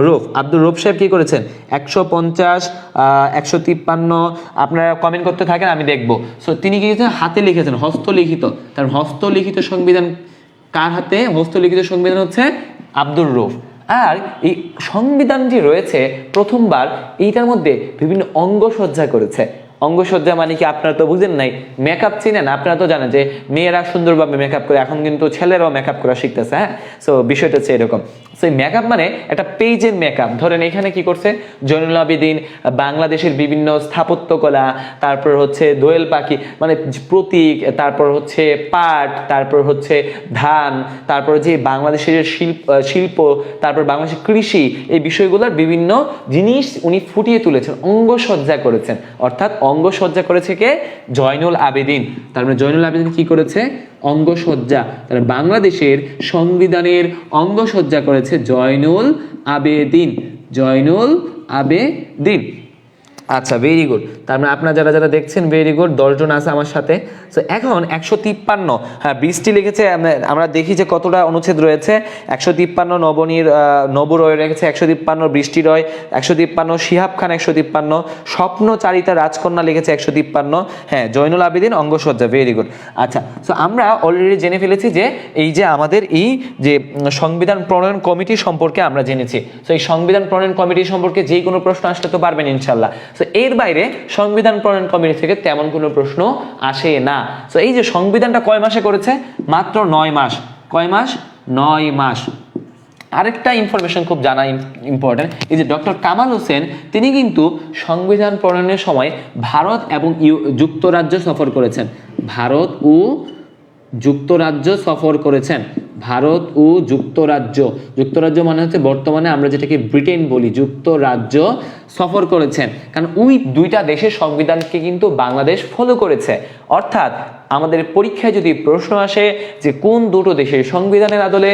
রৌফ। আব্দুর রৌফ সাহেব কি করেছেন? 150, 153 আপনারা কমেন্ট করতে থাকেন, আমি দেখবো। সো তিনি কি হাতে লিখেছেন, হস্তলিখিত। তার হস্তলিখিত সংবিধান কার হাতে? হস্তলিখিত সংবিধান হচ্ছে আব্দুর রৌফ। আর এই সংবিধান যে রয়েছে প্রথমবার এইটার মধ্যে বিভিন্ন অঙ্গসজ্জা করেছে। অঙ্গসজ্জা মানে কি আপনারা তো বুঝেন নাই, মেকআপ চিনেন? আপনারা তো জানেন যে মেয়েরা সুন্দরভাবে মেকআপ করে, এখন কিন্তু ছেলেরাও মেকআপ করা শিখতেছে। সো বিষয়টা হচ্ছে এরকম। সেই মেকআপ মানে একটা পেজের মেকআপ। ধরেন এখানে কি করছে জয়নুল আবেদিন বাংলাদেশের বিভিন্ন স্থাপত্যকলা, তারপর হচ্ছে দোয়েল পাখি মানে প্রতীক, তারপর হচ্ছে পাট, তারপর হচ্ছে ধান, তারপর যে বাংলাদেশের শিল্প, তারপর বাংলাদেশের কৃষি, এই বিষয়গুলোর বিভিন্ন জিনিস উনি ফুটিয়ে তুলেছেন, অঙ্গসজ্জা করেছেন। অর্থাৎ অঙ্গসজ্জা করেছে কে? জয়নুল আবেদিন। তার মানে জয়নুল আবেদিন কি করেছে? অঙ্গসজ্জা। তাহলে বাংলাদেশের সংবিধানের অঙ্গসজ্জা করেছে জয়নুল আবেদিন। জয়নুল আবেদিন। আচ্ছা, ভেরি গুড। তার মানে আপনারা যারা যারা দেখছেন ভেরি গুড, 10 জন আছে আমার সাথে। সো এখন 153, হ্যাঁ বৃষ্টি লিখেছে, আমরা দেখি যে কতটা অনুচ্ছেদ রয়েছে। 153 নবু রয় রেখেছে, 153 বৃষ্টি রয়, 153 শিহাব খান, 153 স্বপ্নচারিতা রাজকন্যা লিখেছে, 153 হ্যাঁ জয়নুল আবেদিন অঙ্গসজ্জা। Very good. আচ্ছা, সো আমরা অলরেডি জেনে ফেলেছি যে এই যে আমাদের এই যে সংবিধান প্রণয়ন কমিটি সম্পর্কে আমরা জেনেছি। সো এই সংবিধান প্রণয়ন কমিটি সম্পর্কে যে কোনো প্রশ্ন আসলে তো পারবেন ইনশাল্লাহ। সো এর বাইরে সংবিধান প্রণয়ন কমিটি থেকে তেমন কোনো প্রশ্ন আসে না। সো এই যে সংবিধানটা কয় মাসে করেছে? মাত্র 9 মাস। কয় মাস? 9 মাস। আরেকটা ইনফরমেশন খুব জানা ইম্পর্টেন্ট, এই যে ডক্টর কামাল হোসেন তিনি কিন্তু সংবিধান প্রণয়নের সময় ভারত এবং যুক্তরাজ্য সফর করেছেন। ভারত ও যুক্তরাজ্য সফর করেছেন। ভারত ও যুক্তরাজ্য, যুক্তরাজ্য মানে হচ্ছে বর্তমানে আমরা যেটাকে ব্রিটেন বলি, যুক্তরাজ্য সফর করেছেন। কারণ ওই দুইটা দেশের সংবিধানকে কিন্তু বাংলাদেশ ফলো করেছে। অর্থাৎ আমাদের পরীক্ষায় যদি প্রশ্ন আসে যে কোন দুটো দেশের সংবিধানের আদলে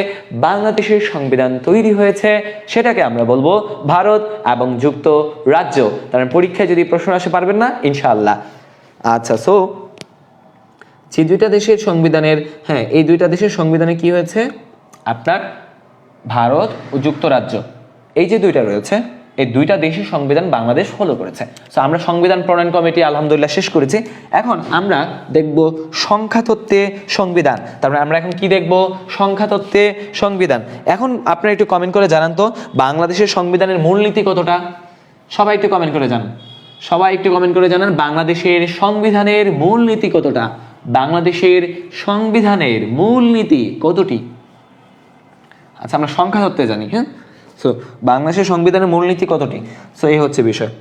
বাংলাদেশের সংবিধান তৈরি হয়েছে, সেটাকে আমরা বলবো ভারত এবং যুক্তরাজ্য। কারণ পরীক্ষায় যদি প্রশ্ন আসে পারবেন না ইনশাআল্লাহ। আচ্ছা, সো যে দুইটা দেশের সংবিধানের, হ্যাঁ এই দুইটা দেশের সংবিধানে কি হয়েছে আপনার ভারত ও যুক্তরাজ্য, এই যে দুইটা রয়েছে, এই দুইটা দেশের সংবিধান বাংলাদেশ ফলো করেছে। সো আমরা সংবিধান প্রণয়ন কমিটি আলহামদুলিল্লাহ শেষ করেছি। এখন আমরা দেখব সংখ্যাতত্ত্বে সংবিধান। তারপরে আমরা এখন কি দেখব? সংখ্যাতত্ত্বে সংবিধান। এখন আপনারা একটু কমেন্ট করে জানান তো বাংলাদেশের সংবিধানের মূলনীতি কতটা? সবাই একটু কমেন্ট করে জানান। সবাই একটু কমেন্ট করে জানান বাংলাদেশের সংবিধানের মূলনীতি কতটা? বাংলাদেশের সংবিধানের মূলনীতি কতটি? আচ্ছা, আমরা সংখ্যা তত্ত্বে জানি। হ্যাঁ, সো বাংলাদেশের সংবিধানের মূলনীতি কতটি? সো এই হচ্ছে বিষয়।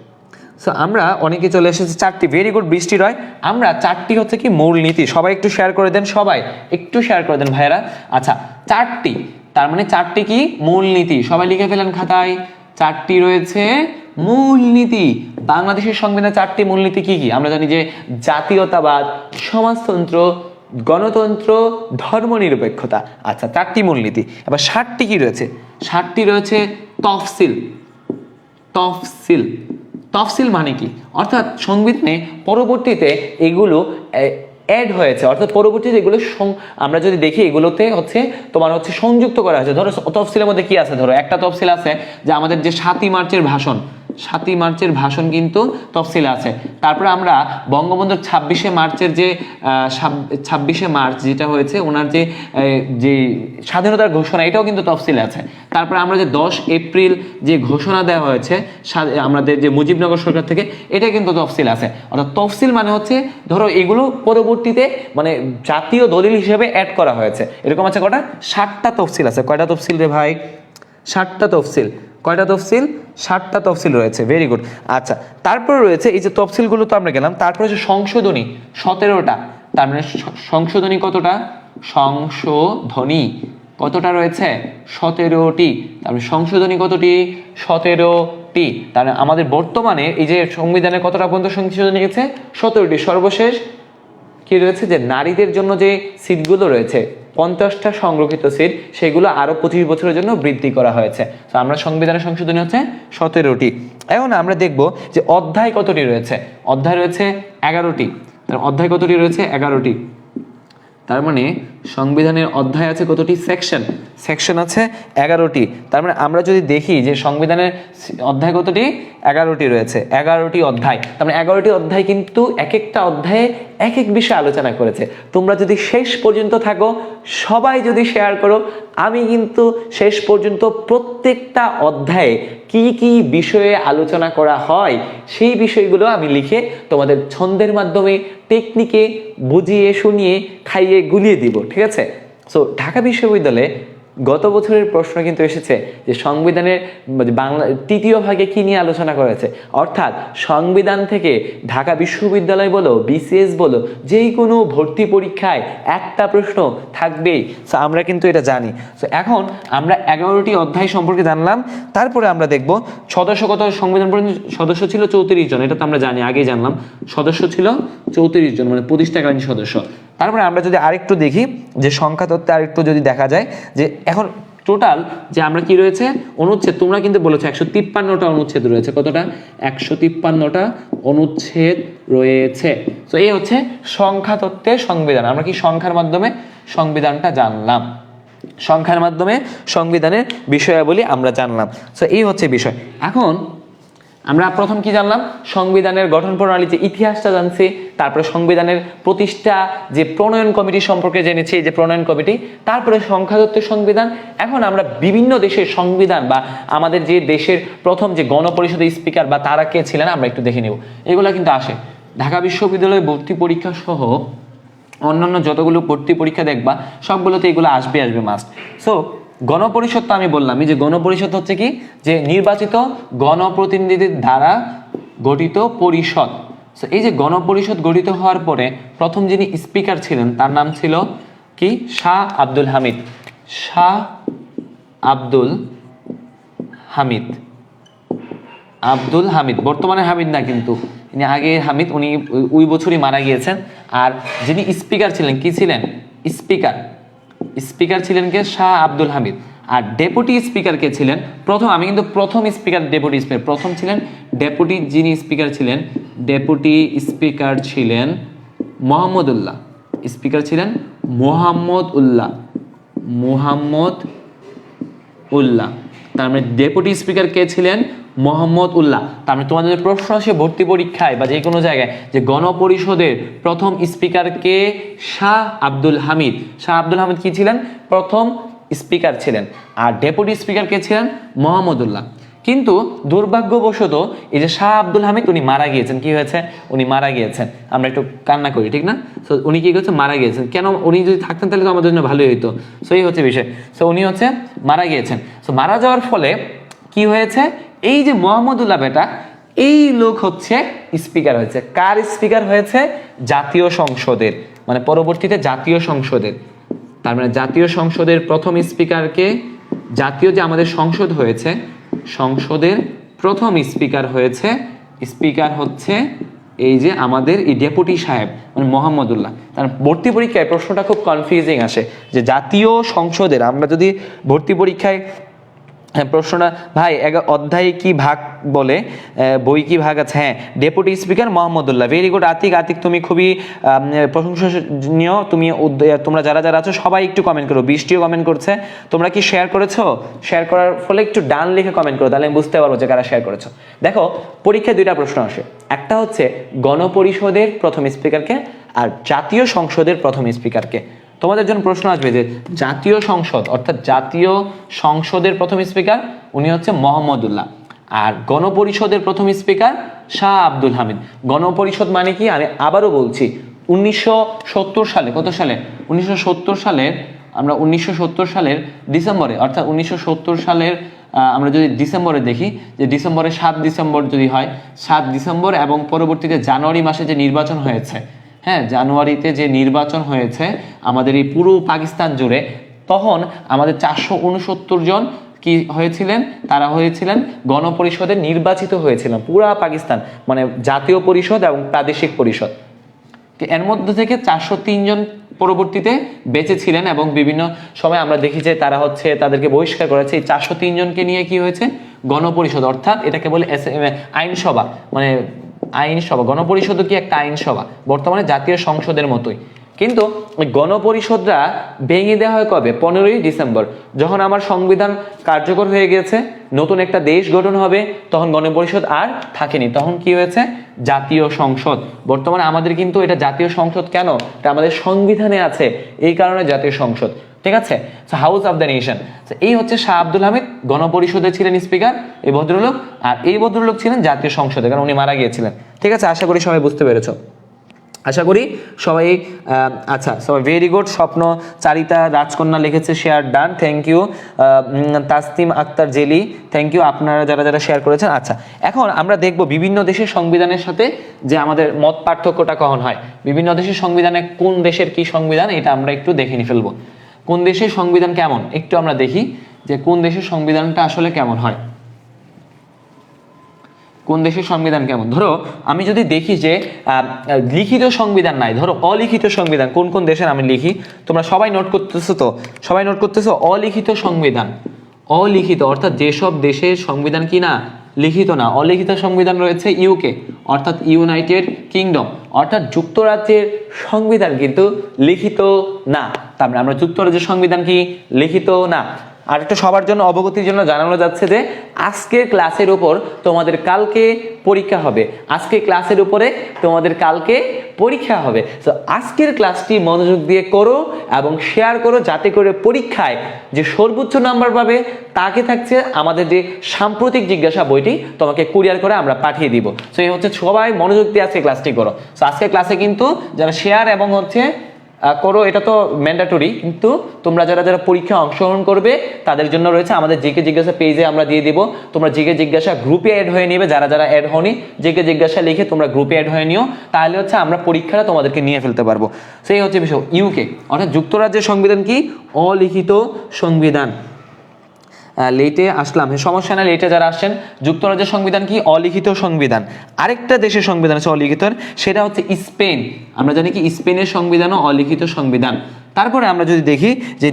সো আমরা অনেকে চলে এসেছে 4টি। ভেরি গুড বৃষ্টি রয়। আমরা 4টি হচ্ছে কি মূলনীতি, সবাই একটু শেয়ার করে দেন, সবাই একটু শেয়ার করে দেন ভাইয়েরা। আচ্ছা, 4টি, তার মানে 4টি কি মূলনীতি, সবাই লিখে ফেলেন খাতায়। 4টি রয়েছে মূলনীতি। বাংলাদেশের সংবিধানে 4টি মূলনীতি কি কি? আমরা জানি যে জাতীয়তাবাদ, সমাজতন্ত্র, গণতন্ত্র, ধর্মনিরপেক্ষতা। আচ্ছা, 4টি মূলনীতি। এবার 60টি কি রয়েছে? 60টি রয়েছে তফসিল। তফসিল, তফসিল মানে কি? অর্থাৎ সংবিধানে পরবর্তীতে এগুলো অ্যাড হয়েছে, অর্থাৎ পরবর্তীতে এগুলো আমরা যদি দেখি এগুলোতে হচ্ছে তোমার হচ্ছে সংযুক্ত করা হয়েছে। ধরো তফসিলের মধ্যে কি আছে? ধরো একটা তফসিল আছে যে আমাদের যে 7ই মার্চের ভাষণ, 7ই মার্চের ভাষণ কিন্তু তফসিলে আছে। তারপরে আমরা বঙ্গবন্ধুর 26শে মার্চের যে 26শে মার্চ যেটা হয়েছে ওনার যে স্বাধীনতার ঘোষণা, এটাও কিন্তু তফসিলে আছে। তারপরে আমরা যে 10 এপ্রিল যে ঘোষণা দেওয়া হয়েছে আমাদের যে মুজিবনগর সরকার থেকে, এটা কিন্তু তফসিল আছে। অর্থাৎ তফসিল মানে হচ্ছে ধরো এগুলো পরবর্তীতে মানে জাতীয় দলিল হিসেবে অ্যাড করা হয়েছে। এরকম আছে কটা? 60টা তফসিল আছে। কয়টা তফসিল রে ভাই? 60টা তফসিল। কয়টা তফসিল? 60টা তফসিল রয়েছে। Very good. আচ্ছা, তারপরে রয়েছে এই যে তফসিলগুলো তো আমরা গেলাম, তারপরে হচ্ছে সংশোধনী 17টা। তার মানে সংশোধনী কতটা? সংশোধনী কতটা রয়েছে? 17টি। তারপরে সংশোধনী কতটি? 17টি। তার আমাদের বর্তমানে এই যে সংবিধানের কতটা পর্যন্ত সংশোধনী গেছে? 17টি। সর্বশেষ কি রয়েছে যে নারীদের জন্য যে সিটগুলো রয়েছে 50টা সংরক্ষিত সিট, সেগুলো আরো 25 বছরের জন্য বৃদ্ধি করা হয়েছে। তো আমরা সংবিধানের সংশোধনী হচ্ছে 17টি। এখন আমরা দেখব যে অধ্যায় কতটি রয়েছে? অধ্যায় রয়েছে 11টি। তার অধ্যায় কতটি রয়েছে? 11টি। তার মানে সংবিধানের অধ্যায় আছে কতটি? সেকশন। সেকশন আছে 11টি। তার মানে আমরা যদি দেখি যে সংবিধানের অধ্যায় কতটি? 11টি রয়েছে। 11টি অধ্যায়। তার মানে 11টি অধ্যায় কিন্তু এক একটা অধ্যায়ে এক এক বিষয়ে আলোচনা করেছে। তোমরা যদি শেষ পর্যন্ত থাকো, সবাই যদি শেয়ার করো, আমি কিন্তু শেষ পর্যন্ত প্রত্যেকটা অধ্যায়ে কি কি বিষয়ে আলোচনা করা হয় সেই বিষয়গুলো আমি লিখে তোমাদের ছন্দের মাধ্যমে টেকনিকে বুঝিয়ে শুনিয়ে খাইয়ে গুলিয়ে দিব। ঠিক আছে? সো ঢাকা বিশ্ববিদ্যালয়ে গত বছরের প্রশ্ন কিন্তু এসেছে যে সংবিধানের বাংলা তৃতীয় ভাগে কি নিয়ে আলোচনা করেছে, অর্থাৎ সংবিধান থেকে ঢাকা বিশ্ববিদ্যালয় বলো, বিসিএস বলো, যেই কোনো ভর্তি পরীক্ষায় একটা প্রশ্ন থাকবেই। সো আমরা কিন্তু এটা জানি। সো এখন আমরা 11টি অধ্যায় সম্পর্কে জানলাম, তারপরে আমরা দেখব সদস্য কত, সংবিধান পর্যন্ত সদস্য ছিল 34 জন, এটা তো আমরা জানি, আগেই জানলাম, সদস্য ছিল 34 জন, মানে প্রতিষ্ঠাকালীন সদস্য। তারপরে আমরা যদি আরেকটু দেখি যে সংখ্যা তত্ত্বে আরেকটু যদি দেখা যায় যে এখন টোটাল যে আমরা কি রয়েছে অনুচ্ছেদ, তোমরা কিন্তু বলেছো 153টা অনুচ্ছেদ রয়েছে, কতটা, 153টা অনুচ্ছেদ রয়েছে। তো এই হচ্ছে সংখ্যা তত্ত্বের সংবিধান। আমরা কি সংখ্যার মাধ্যমে সংবিধানটা জানলাম, সংখ্যার মাধ্যমে সংবিধানের বিষয়াবলী আমরা জানলাম। তো এই হচ্ছে বিষয়। এখন আমরা প্রথম কি জানলাম, সংবিধানের গঠন প্রণালীতে ইতিহাসটা জানছি, তারপরে সংবিধানের প্রতিষ্ঠা যে প্রণয়ন কমিটি সম্পর্কে জেনেছি, যে প্রণয়ন কমিটি, তারপরে সংখ্যাতত্ত্বের সংবিধান। এখন আমরা বিভিন্ন দেশের সংবিধান বা আমাদের যে দেশের প্রথম যে গণপরিষদের স্পিকার বা তারা কে ছিলেন আমরা একটু দেখে নেব। এগুলো কিন্তু আসে ঢাকা বিশ্ববিদ্যালয়ে ভর্তি পরীক্ষা সহ অন্যান্য যতগুলো ভর্তি পরীক্ষা দেখবা সবগুলোতে এগুলো আসবে মাস্ট। সো গণপরিষদ তো আমি বললামই যে গণপরিষদ হচ্ছে কি, যে নির্বাচিত গণপ্রতিনিধিদের দ্বারা গঠিত পরিষদ। সো এই যে গণপরিষদ গঠিত হওয়ার পরে প্রথম যিনি স্পিকার ছিলেন তার নাম ছিল কি, শাহ আব্দুল হামিদ। শাহ আব্দুল হামিদ, আব্দুল হামিদ, বর্তমানে হামিদ না কিন্তু ইনি আগে হামিদ, উনি ওই বছরই মারা গিয়েছেন। আর যিনি স্পিকার ছিলেন কি ছিলেন, স্পিকার ছিলেন কে, শাহ আব্দুল হামিদ। আর ডেপুটি স্পিকার কে ছিলেন, আমি কিন্তু প্রথম স্পিকার ডেপুটি স্পিকার, প্রথম ছিলেন ডেপুটি যিনি স্পিকার ছিলেন, ডেপুটি স্পিকার ছিলেন মোহাম্মদুল্লাহ, স্পিকার ছিলেন মোহাম্মদ উল্লাহ। তার মানে ডেপুটি স্পিকার কে ছিলেন, মোহাম্মদ উল্লাহ। তার মানে তোমাদের প্রশ্ন আসে ভর্তি পরীক্ষায় বা যে কোনো জায়গায় যে গণপরিষদের প্রথম স্পিকার কে, শাহ আব্দুল হামিদ। শাহ আব্দুল হামিদ কি ছিলেন, প্রথম স্পিকার ছিলেন। আর ডেপুটি স্পিকার কে ছিলেন, মোহাম্মদ উল্লাহ। কিন্তু দুর্ভাগ্যবশত এই যে শাহ আব্দুল হামিদ উনি মারা গিয়েছেন। কি হয়েছে, উনি মারা গিয়েছেন। আমরা একটু কান্না করি, ঠিক না? সো উনি কি করছেন, মারা গিয়েছেন। কেন, উনি যদি থাকতেন তাহলে তো আমাদের জন্য ভালোই হইতো। সো এই হচ্ছে বিষয়। সো উনি হচ্ছে মারা গিয়েছেন। সো মারা যাওয়ার ফলে কি হয়েছে, এই যে মোহাম্মদুল্লাহ বেটা, এই লোক হচ্ছে স্পিকার হয়েছে। কার স্পিকার হয়েছে, জাতীয় সংসদের, মানে পরবর্তীতে জাতীয় সংসদের। তার মানে জাতীয় সংসদের প্রথম স্পিকারকে, জাতীয় যে আমাদের সংসদ হয়েছে, সংসদের প্রথম স্পিকার হয়েছে, স্পিকার হচ্ছে এই যে আমাদের এই ডেপুটি সাহেব মানে মোহাম্মদুল্লাহ। তার ভর্তি পরীক্ষায় প্রশ্নটা খুব কনফিউজিং আসে যে জাতীয় সংসদের, আমরা যদি ভর্তি পরীক্ষায় প্রশ্নটা ভাই অধ্যায়ে কি ভাগ বলে, বই কি ভাগ আছে, হ্যাঁ, deputy speaker Mohammadullah. Very good Atik, তুমি খুবই প্রশংসনীয়। তোমরা যারা আছো সবাই একটু কমেন্ট করো। 20টিও কমেন্ট করছে। তোমরা কি শেয়ার করেছো? শেয়ার করার ফলে একটু ডান লিখে কমেন্ট করো, তাহলে আমি বুঝতে পারবো যে কারা শেয়ার করেছো। দেখো পরীক্ষায় 2টা প্রশ্ন আসে, একটা হচ্ছে গণপরিষদের প্রথম স্পিকারকে আর জাতীয় সংসদের প্রথম স্পিকারকে। তোমাদের জন্য প্রশ্ন আসবে যে জাতীয় সংসদ অর্থাৎ জাতীয় সংসদের প্রথম স্পিকার উনি হচ্ছে মোহাম্মদুল্লাহ, আর গণপরিষদের প্রথম স্পিকার শাহ আব্দুল হামিদ। গণপরিষদ মানে কি, আমি আবারও বলছি, 1970 সালে, কত সালে, 1970 সালের, আমরা 1970 সালের ডিসেম্বরে, অর্থাৎ 1970 সালের আমরা যদি ডিসেম্বরে দেখি, যে ডিসেম্বরে 7 ডিসেম্বর যদি হয়, 7 ডিসেম্বর এবং পরবর্তীতে জানুয়ারি মাসে যে নির্বাচন হয়েছে, হ্যাঁ, জানুয়ারিতে যে নির্বাচন হয়েছে আমাদের এই পুরো পাকিস্তান জুড়ে, তখন আমাদের 469 জন কি হয়েছিলেন, তারা হয়েছিলেন গণপরিষদে নির্বাচিত হয়েছিলেন পুরা পাকিস্তান, মানে জাতীয় পরিষদ এবং প্রাদেশিক পরিষদ। এর মধ্যে থেকে 403 জন পরবর্তীতে বেঁচে ছিলেন এবং বিভিন্ন সময় আমরা দেখি যে তারা হচ্ছে তাদেরকে বহিষ্কার করেছে। এই 403 জনকে নিয়ে কি হয়েছে, গণপরিষদ, অর্থাৎ এটাকে বলে আইনসভা, মানে আইনসভা। গণপরিষদও কি একটা আইনসভা, বর্তমানে জাতীয় সংসদের মতোই। কিন্তু ওই গণপরিষদরা ভেঙে দেওয়া হয় কবে, 15ই ডিসেম্বর, যখন আমার সংবিধান কার্যকর হয়ে গেছে, নতুন একটা দেশ গঠন হবে, তখন গণপরিষদ আর থাকেনি, তখন কি হয়েছে, জাতীয় সংসদ। বর্তমানে আমাদের কিন্তু এটা জাতীয় সংসদ কেন, এটা আমাদের সংবিধানে আছে, এই কারণে জাতীয় সংসদ, ঠিক আছে। House of the nation. এই হচ্ছে শাহ আব্দুল হামিদ, গণপরিষদে ছিলেন স্পিকার এই ভদ্রলোক, আর এই ভদ্রলোক ছিলেন জাতীয় সংসদে, কারণ উনি মারা গিয়েছিলেন। ঠিক আছে, আশা করি সবাই বুঝতে পেরেছো। আশা করি সবাই আচ্ছা সবাই ভেরি গুড। স্বপ্ন চারিতা রাজকন্যা লিখেছে share done, thank you. Tasnim Akter Jelly thank you, আপনারা যারা যারা শেয়ার করেছেন। আচ্ছা এখন আমরা দেখব বিভিন্ন দেশের সংবিধানের সাথে যে আমাদের মত পার্থক্যটা কখন হয়, বিভিন্ন দেশের সংবিধানে কোন দেশের কি সংবিধান এটা আমরা একটু দেখে নিয়ে ফেলবো। কোন দেশের সংবিধান কেমন একটু আমরা দেখি যে কোন দেশের সংবিধানটা আসলে কেমন হয়, কোন দেশের সংবিধান কেমন। ধরো আমি যদি দেখি যে লিখিত সংবিধান নাই, ধরো অলিখিত সংবিধান কোন কোন দেশের আমি লিখি, তোমরা সবাই নোট করতেছো তো, সবাই নোট করতেছো। অলিখিত সংবিধান, অলিখিত অর্থাৎ যেসব দেশের সংবিধান কি না লিখিত না, অলিখিত সংবিধান রয়েছে ইউকে অর্থাৎ ইউনাইটেড কিংডম, অর্থাৎ যুক্তরাজ্যের সংবিধান কিন্তু লিখিত না। তার মানে আমরা যুক্তরাজ্যের সংবিধান কি লিখিত না। আর একটা সবার জন্য অবগতির জন্য জানানো যাচ্ছে যে আজকের ক্লাসের উপর তোমাদের কালকে পরীক্ষা হবে, আজকে ক্লাসের উপরে তোমাদের কালকে পরীক্ষা হবে। তো আজকের ক্লাসটি মনোযোগ দিয়ে করো এবং শেয়ার করো, যাতে করে পরীক্ষায় যে সর্বোচ্চ নাম্বার পাবে তাকে থাকছে আমাদের যে সাম্প্রতিক জিজ্ঞাসা বইটি তোমাকে কুরিয়ার করে আমরা পাঠিয়ে দিব। তো এই হচ্ছে সবাই মনোযোগ দিয়ে আজকে ক্লাসটি করো। তো আজকের ক্লাসে কিন্তু যারা শেয়ার এবং হচ্ছে করো এটা তো ম্যান্ডেটরি, কিন্তু তোমরা যারা যারা পরীক্ষায় অংশগ্রহণ করবে তাদের জন্য রয়েছে আমাদের জিকে জিজ্ঞাসা পেজে আমরা দিয়ে দিব। তোমরা জিকে জিজ্ঞাসা গ্রুপে অ্যাড হয়ে নিবে, যারা যারা অ্যাড হওনি জিকে জিজ্ঞাসা লিখে তোমরা গ্রুপে অ্যাড হয়ে নিও, তাহলে হচ্ছে আমরা পরীক্ষাটা তোমাদেরকে নিয়ে ফেলতে পারবো। সেই হচ্ছে বিষয়। ইউকে অর্থাৎ যুক্তরাজ্যের সংবিধান কি অলিখিত সংবিধান। লেটে আসলাম, সমস্যা না, লেটে যারা আসছেন। যুক্তরাজ্যের সংবিধান কি অলিখিত সংবিধান। আরেকটা দেশের সংবিধান আছে অলিখিত, সেটা হচ্ছে স্পেন। আমরা জানি কি স্পেনের সংবিধানও অলিখিত সংবিধান। তারপরে আমরা যদি দেখি যে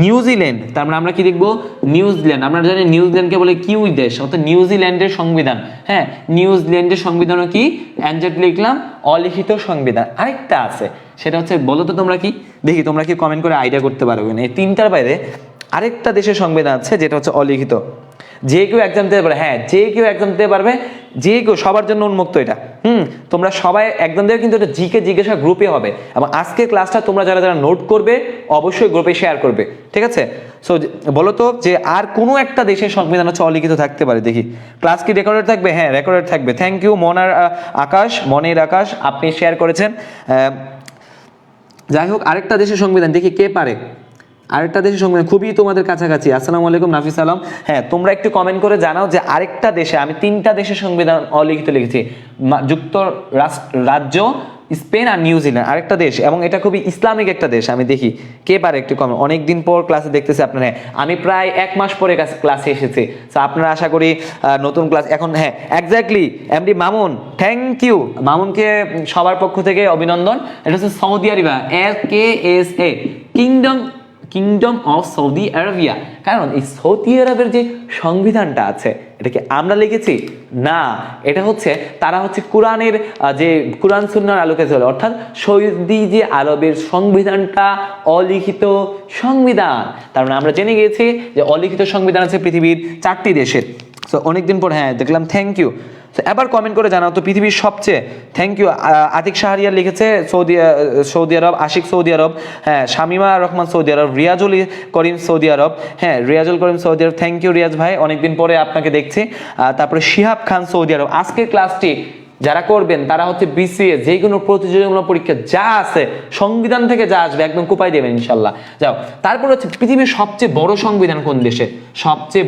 নিউজিল্যান্ড, তার মানে আমরা কি দেখবো নিউজিল্যান্ড। আমরা জানি নিউজিল্যান্ডকে বলে কিউই দেশ, অর্থাৎ নিউজিল্যান্ডের সংবিধান। হ্যাঁ নিউজিল্যান্ডের সংবিধানও কি অ্যানজেট লিখলাম অলিখিত সংবিধান। আরেকটা আছে সেটা হচ্ছে বলো তো তোমরা কি, দেখি তোমরা কি কমেন্ট করে আইডিয়া করতে পারবে না। এই তিনটার বাইরে আরেকটা দেশের সংবিধান আছে যেটা হচ্ছে অলিখিত, যে কেউ এক্সাম দিতে পারবে। হ্যাঁ যে কেউ এক্সাম দিতে পারবে, যে কেউ, সবার জন্য উন্মুক্ত এটা। তোমরা সবাই এক্সাম দেবে, কিন্তু এটা জিকে জিজ্ঞাসা গ্রুপে হবে। এবং আজকের ক্লাসটা তোমরা যারা যারা নোট করবে অবশ্যই গ্রুপে শেয়ার করবে, ঠিক আছে? সো বলো তো যে আর কোনো একটা দেশের সংবিধান হচ্ছে অলিখিত থাকতে পারে, দেখি। ক্লাস কি রেকর্ডেড থাকবে? হ্যাঁ রেকর্ডেড থাকবে। থ্যাংক ইউ মনের আকাশ, আপনি শেয়ার করেছেন। যাই হোক আরেকটা দেশের সংবিধান দেখি কে পারে। আরেকটা দেশের সংবিধান খুবই তোমাদের কাছাকাছি। আসসালামু আলাইকুম নাফিস আলম। হ্যাঁ তোমরা একটু কমেন্ট করে জানাও যে আরেকটা দেশে, আমি তিনটা দেশের সংবিধান অলিখিত লিখেছি, যুক্তরাজ্য, স্পেন আর নিউজিল্যান্ড। আরেকটা দেশ, এবং এটা খুবই ইসলামিক একটা দেশ, আমি দেখি কে পারে একটু কমেন্ট। অনেকদিন পর ক্লাসে দেখতেছি আপনারা। হ্যাঁ আমি প্রায় 1 মাস পরে ক্লাসে এসেছি, তো আপনারা আশা করি নতুন ক্লাস এখন। হ্যাঁ exactly MD Mamun, thank you মামুনকে সবার পক্ষ থেকে অভিনন্দন। এটা হচ্ছে Saudi Arab, KSA kingdom of Saudi Arabia. কারণ এই সৌদি আরবের যে সংবিধানটা আছে এটা কি আমরা লিখেছি না, এটা হচ্ছে তারা হচ্ছে কোরআনের যে কোরআন সুন্নাহর আলোকে চলে, অর্থাৎ সৌদি যে আরবের সংবিধানটা অলিখিত সংবিধান। তার মানে আমরা জেনে গিয়েছি যে অলিখিত সংবিধান আছে পৃথিবীর 4টি দেশের। সো অনেকদিন পর হ্যাঁ দেখলাম, থ্যাংক ইউ। এবার কমেন্ট করে জানাও তো পৃথিবীর সবচেয়ে, থ্যাংক ইউ আতিক শাহরিয়ার লিখেছে Saudi Arab, Ashik Saudi Arab, হ্যাঁ Shamima Rahman Saudi Arab, Riazul Karim Saudi Arab, হ্যাঁ Riazul Karim Saudi Arab, thank you Riaz ভাই, অনেকদিন পরে আপনাকে দেখছি। তারপরে শিহাব খান সৌদি আরব। আজকের ক্লাসটি যারা করবেন তারা হচ্ছে BCA যে কোনো প্রতিযোগিতামূলক পরীক্ষা যা আছে সংবিধান থেকে যা আসবে একদম কুপাই দেবেন ইনশাল্লাহ। যাও তারপর হচ্ছে পৃথিবীর সবচেয়ে বড় সংবিধান কোন দেশে, সবচেয়ে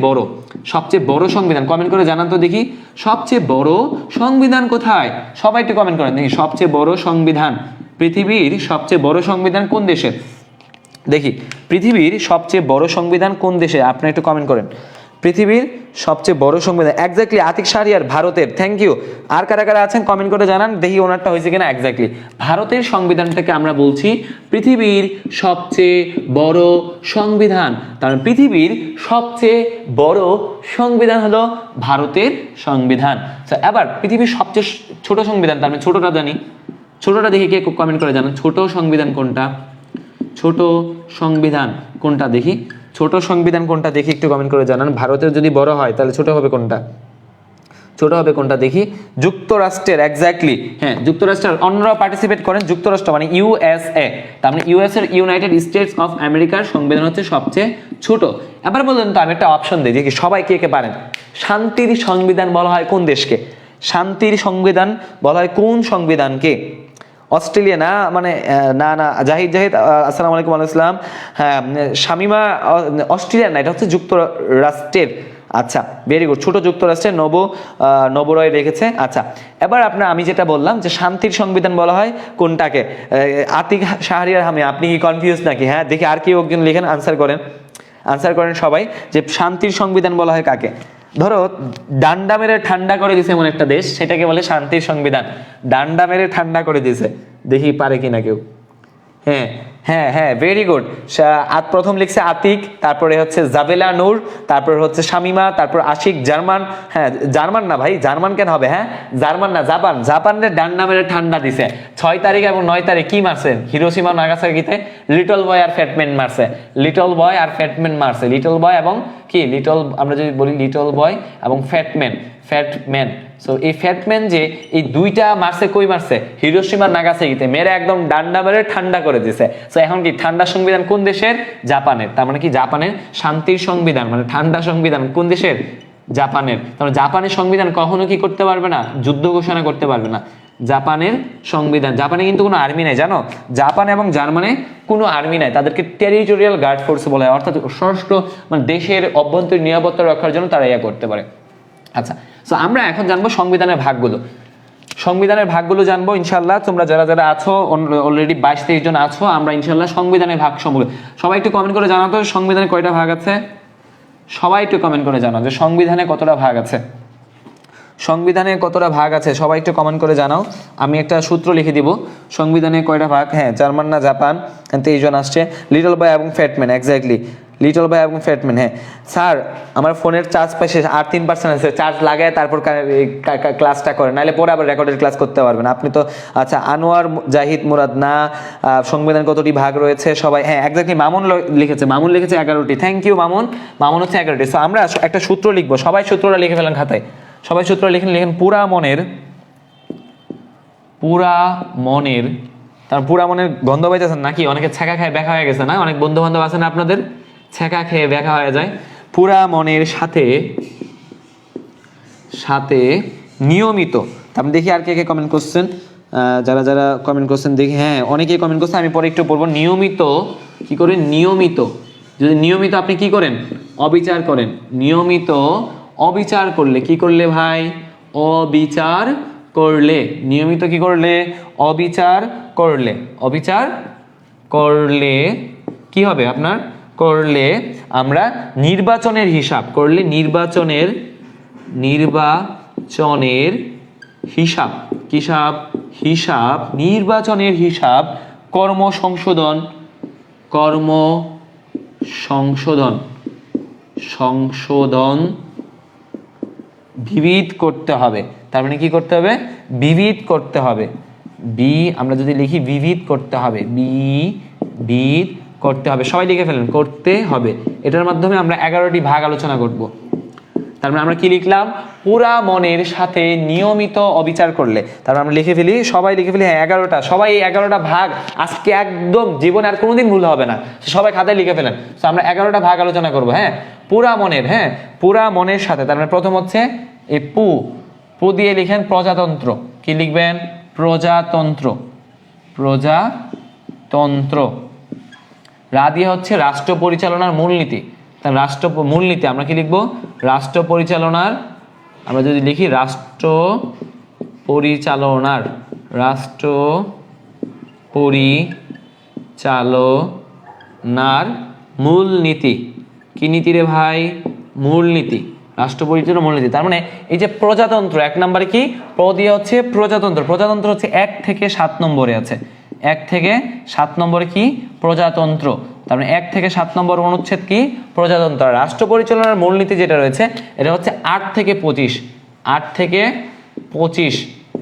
বড় সংবিধান কমেন্ট করে জানান তো দেখি। সবচেয়ে বড় সংবিধান কোথায়, সবাই একটু কমেন্ট করেন দেখি। সবচেয়ে বড় সংবিধান, পৃথিবীর সবচেয়ে বড় সংবিধান কোন দেশে, দেখি পৃথিবীর সবচেয়ে বড় সংবিধান কোন দেশে, আপনি একটু কমেন্ট করেন। পৃথিবীর সবচেয়ে বড় সংবিধান এক্স্যাক্টলি আতিক শাহরিয়ার, ভারতের, থ্যাংক ইউ। আর কারা কারা আছেন কমেন্ট করে জানান দেখি ওনারটা হয়েছে কিনা। এক্স্যাক্টলি ভারতের সংবিধানটাকে আমরা বলছি পৃথিবীর সবচেয়ে বড় সংবিধান। তার মানে পৃথিবীর সবচেয়ে বড় সংবিধান হলো ভারতের সংবিধান। এবার পৃথিবীর সবচেয়ে ছোট সংবিধান, তার মানে ছোটটা জানি, ছোটটা দেখি কে কমেন্ট করে জানান। ছোট সংবিধান কোনটা, ছোট সংবিধান কোনটা দেখি, ছোট সংবিধান কোনটা দেখি একটু কমেন্ট করে জানান। ভারতের যদি বড় হয় তাহলে ছোট হবে কোনটা, ছোট হবে কোনটা দেখি। যুক্তরাষ্ট্রের, এক্স্যাক্টলি হ্যাঁ যুক্তরাষ্ট্রের, অন্যরা পার্টিসিপেট করেন। যুক্তরাষ্ট্র মানে USA, তার মানে US এর ইউনাইটেড স্টেটস অফ আমেরিকার সংবিধান হচ্ছে সবচেয়ে ছোট। এবার বললেন তো আমি একটা অপশন দিই দেখি সবাই কে কে পারেন। শান্তির সংবিধান বলা হয় কোন দেশকে, শান্তির সংবিধান বলা হয় কোন সংবিধানকে? অস্ট্রেলিয়া না, মানে না জাহিদ আসসালামু আলাইকুম। ওয়ালাইকুম আসসালাম। হ্যাঁ শামিমা অস্ট্রেলিয়া না, এটা হচ্ছে যুক্তরাষ্ট্রের। আচ্ছা ভেরি গুড, ছোট যুক্তরাষ্ট্রের নবরয় রেখেছে। আচ্ছা এবার আমি যেটা বললাম যে শান্তির সংবিধান বলা হয় কোনটাকে? আতিক শাহরিয়ার হামি, আপনি কি কনফিউজ নাকি? হ্যাঁ দেখি আর কেউ একজন লিখেন, আনসার করেন সবাই, যে শান্তির সংবিধান বলা হয় কাকে? ধরো ডান্ডা মেরে ঠান্ডা করে দিছে এমন একটা দেশ, সেটাকে বলে শান্তির সংবিধান। ডান্ডা মেরে ঠান্ডা করে দিছে, দেখি পারে কিনা কেউ। হ্যাঁ হ্যাঁ হ্যাঁ ভেরি গুড। প্রথম লিখছে আতিক, তারপরে হচ্ছে জাবেলা নূর, তারপর হচ্ছে শামিমা, তারপর আশিক জার্মান। হ্যাঁ জার্মান না ভাই, জার্মান কেন হবে? হ্যাঁ জার্মান না, জাপানের ডান্ডা মেরে ঠান্ডা দিছে। 6 তারিখ এবং 9 তারিখ কি মারছে? হিরোশিমা নাগাসাকিতে লিটল বয় আর ফ্যাটম্যান মারছে। লিটল বয় এবং কি আমরা যদি বলি লিটল বয় এবং ফ্যাটম্যান। সো এই ফ্যাটম্যান যে এই দুইটা মারছে, কই মারছে? হিরোশিমা নাগাসাকিতে মেরে একদম ডান্ডা মেরে ঠান্ডা করে দিছে। সো এখন কি ঠান্ডা সংবিধান কোন দেশের? জাপানের। তার মানে কি জাপানের শান্তির সংবিধান মানে ঠান্ডা সংবিধান কোন দেশের? জাপানের। তাহলে জাপানের সংবিধান কখনো কি করতে পারবে না? যুদ্ধ ঘোষণা করতে পারবে না। জাপানের সংবিধান। জাপানে কিন্তু কোনো আর্মি নাই, জানো? জাপান এবং জার্মানে কোনো আর্মি নাই, তাদেরকে টেরিটোরিয়াল গার্ড ফোর্স বলা হয়, অর্থাৎ সশস্ত্র মানে দেশের অভ্যন্তরীণ নিরাপত্তা রক্ষার জন্য তারা ইয়া করতে পারে। আচ্ছা সো আমরা এখন জানবো সংবিধানের ভাগগুলো জানবো ইনশাল্লাহ। তোমরা যারা আছো অলরেডি 22-23 জন আছো, আমরা ইনশাল্লাহ সংবিধানের ভাগ সম্পর্কে সবাই একটু কমেন্ট করে জানাও তো সংবিধানে কয়টা ভাগ আছে। সবাই একটু কমেন্ট করে জানাও যে সংবিধানে কতটা ভাগ আছে। সবাই একটু কমেন্ট করে জানাও। আমি একটা সূত্র লিখে দিব, সংবিধানে কয়টা ভাগ। হ্যাঁ জার্মান না জাপান, 23 জন আসছে। লিটল বয় এবং ফ্যাটম্যান, এক্স্যাক্টলি লিটল বয় এবং ফ্যাটম্যান। হ্যাঁ স্যার আমার ফোনের চার্জ পাইছে আর 3% আছে, চার্জ লাগায় তারপর ক্লাসটা করে, নাহলে পরে আবার রেকর্ডেড ক্লাস করতে পারবেন আপনি তো। আচ্ছা আনোয়ার জাহিদ মুরাদ না, সংবিধান কতটি ভাগ রয়েছে সবাই। হ্যাঁ এক্স্যাক্টলি মামুন লিখেছে 11টি। থ্যাংক ইউ মামুন হচ্ছে 11টি। সো আমরা একটা সূত্র লিখবো, সবাই সূত্রটা লিখে ফেলেন খাতায়। সবাই সূত্র লিখেন পুরা মনের গন্ধ পাইতেছেন নাকি? অনেকে ছেঁকা খেয়ে ব্যাখ্যা হয়ে গেছে না? অনেক বন্ধু বান্ধব আছে না আপনাদের, ছেঁকা খেয়ে ব্যাখ্যা হয়ে যায়। পুরা মনের সাথে নিয়মিত। আপনি দেখি আর কে কমেন্ট করছেন, যারা কমেন্ট করছেন দেখি। হ্যাঁ অনেকেই কমেন্ট করছেন, আমি পরে একটু পড়বো। নিয়মিত কি করেন? যদি নিয়মিত আপনি কি করেন? অবিচার করেন। নিয়মিত অবিচার করলে কি করলে ভাই? অবিচার করলে। নিয়মিত কি করলে? অবিচার করলে কি হবে আপনার? করলে আমরা নির্বাচনের হিসাব কর্ম সংশোধন বিবিধ করতে হবে। তার মানে কি করতে হবে? বিবিধ করতে হবে। আমরা যদি লিখি বিবিধ করতে হবে, সবাই লিখে ফেলেন, করতে হবে। এটার মাধ্যমে আমরা 11টি ভাগ আলোচনা করব। তার মানে আমরা কি লিখলাম? পুরা মনের সাথে নিয়মিত অবিচার করলে। তারপর আমরা লিখে ফেলি, সবাই লিখে ফেলি। হ্যাঁ 11টা, সবাই এই 11টা ভাগ আজকে একদম জীবনে আর কোনোদিন ভুল হবে না, সবাই খাতায় লিখে ফেলেন। তো আমরা 11টা ভাগ আলোচনা করব। হ্যাঁ পুরা মনের সাথে। তার মানে প্রথম হচ্ছে এই পু দিয়ে লিখেন প্রজাতন্ত্র। কি লিখবেন? প্রজাতন্ত্র। রা দিয়ে হচ্ছে রাষ্ট্র পরিচালনার মূলনীতি। মূলনীতি আমরা কি লিখবো? রাষ্ট্র পরিচালনার। আমরা যদি লিখি রাষ্ট্র পরিচালনার মূলনীতি। কি নীতি রে ভাই? মূলনীতি। রাষ্ট্র পরিচালনার মূলনীতি। তার মানে এই যে প্রজাতন্ত্র, 1 নম্বরে কি দিয়ে হচ্ছে প্রজাতন্ত্র হচ্ছে 1 থেকে 7 নম্বরে আছে। 1 থেকে 7 নম্বরে কি? প্রজাতন্ত্র। তার মানে 1 থেকে 7 নম্বর অনুচ্ছেদ কি? প্রজাতন্ত্র। রাষ্ট্র পরিচালনার মূলনীতি যেটা রয়েছে এটা হচ্ছে 8 থেকে 25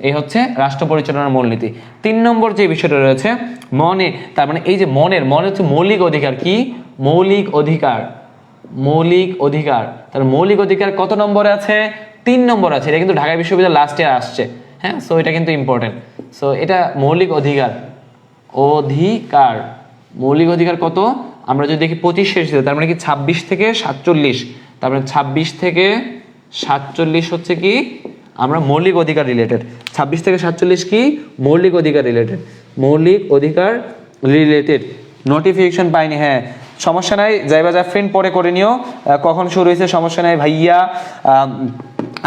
এই হচ্ছে রাষ্ট্র পরিচালনার মূলনীতি। 3 নম্বর যে বিষয়টা রয়েছে তার মানে এই যে মনে হচ্ছে মৌলিক অধিকার। কি? মৌলিক অধিকার। তার মৌলিক অধিকার কত নম্বরে আছে? 3 নম্বর আছে। এটা কিন্তু ঢাকা বিশ্ববিদ্যালয় লাস্ট ইয়ার আসছে। হ্যাঁ সো এটা কিন্তু ইম্পর্টেন্ট। সো এটা মৌলিক অধিকার মৌলিক অধিকার কত? আমরা যদি দেখি 25 শেষ দিতে, তার মানে কি 26 থেকে 47। তার মানে 26 থেকে 47 হচ্ছে কি আমরা মৌলিক অধিকার রিলেটেড। 26 থেকে 47 কি মৌলিক অধিকার রিলেটেড, মৌলিক অধিকার রিলেটেড। নোটিফিকেশন পাইনি, হ্যাঁ সমস্যা নাই, যাইবা জাফরিন পরে করে নিও, কখন শুরু হয়েছে সমস্যা নাই ভাইয়া।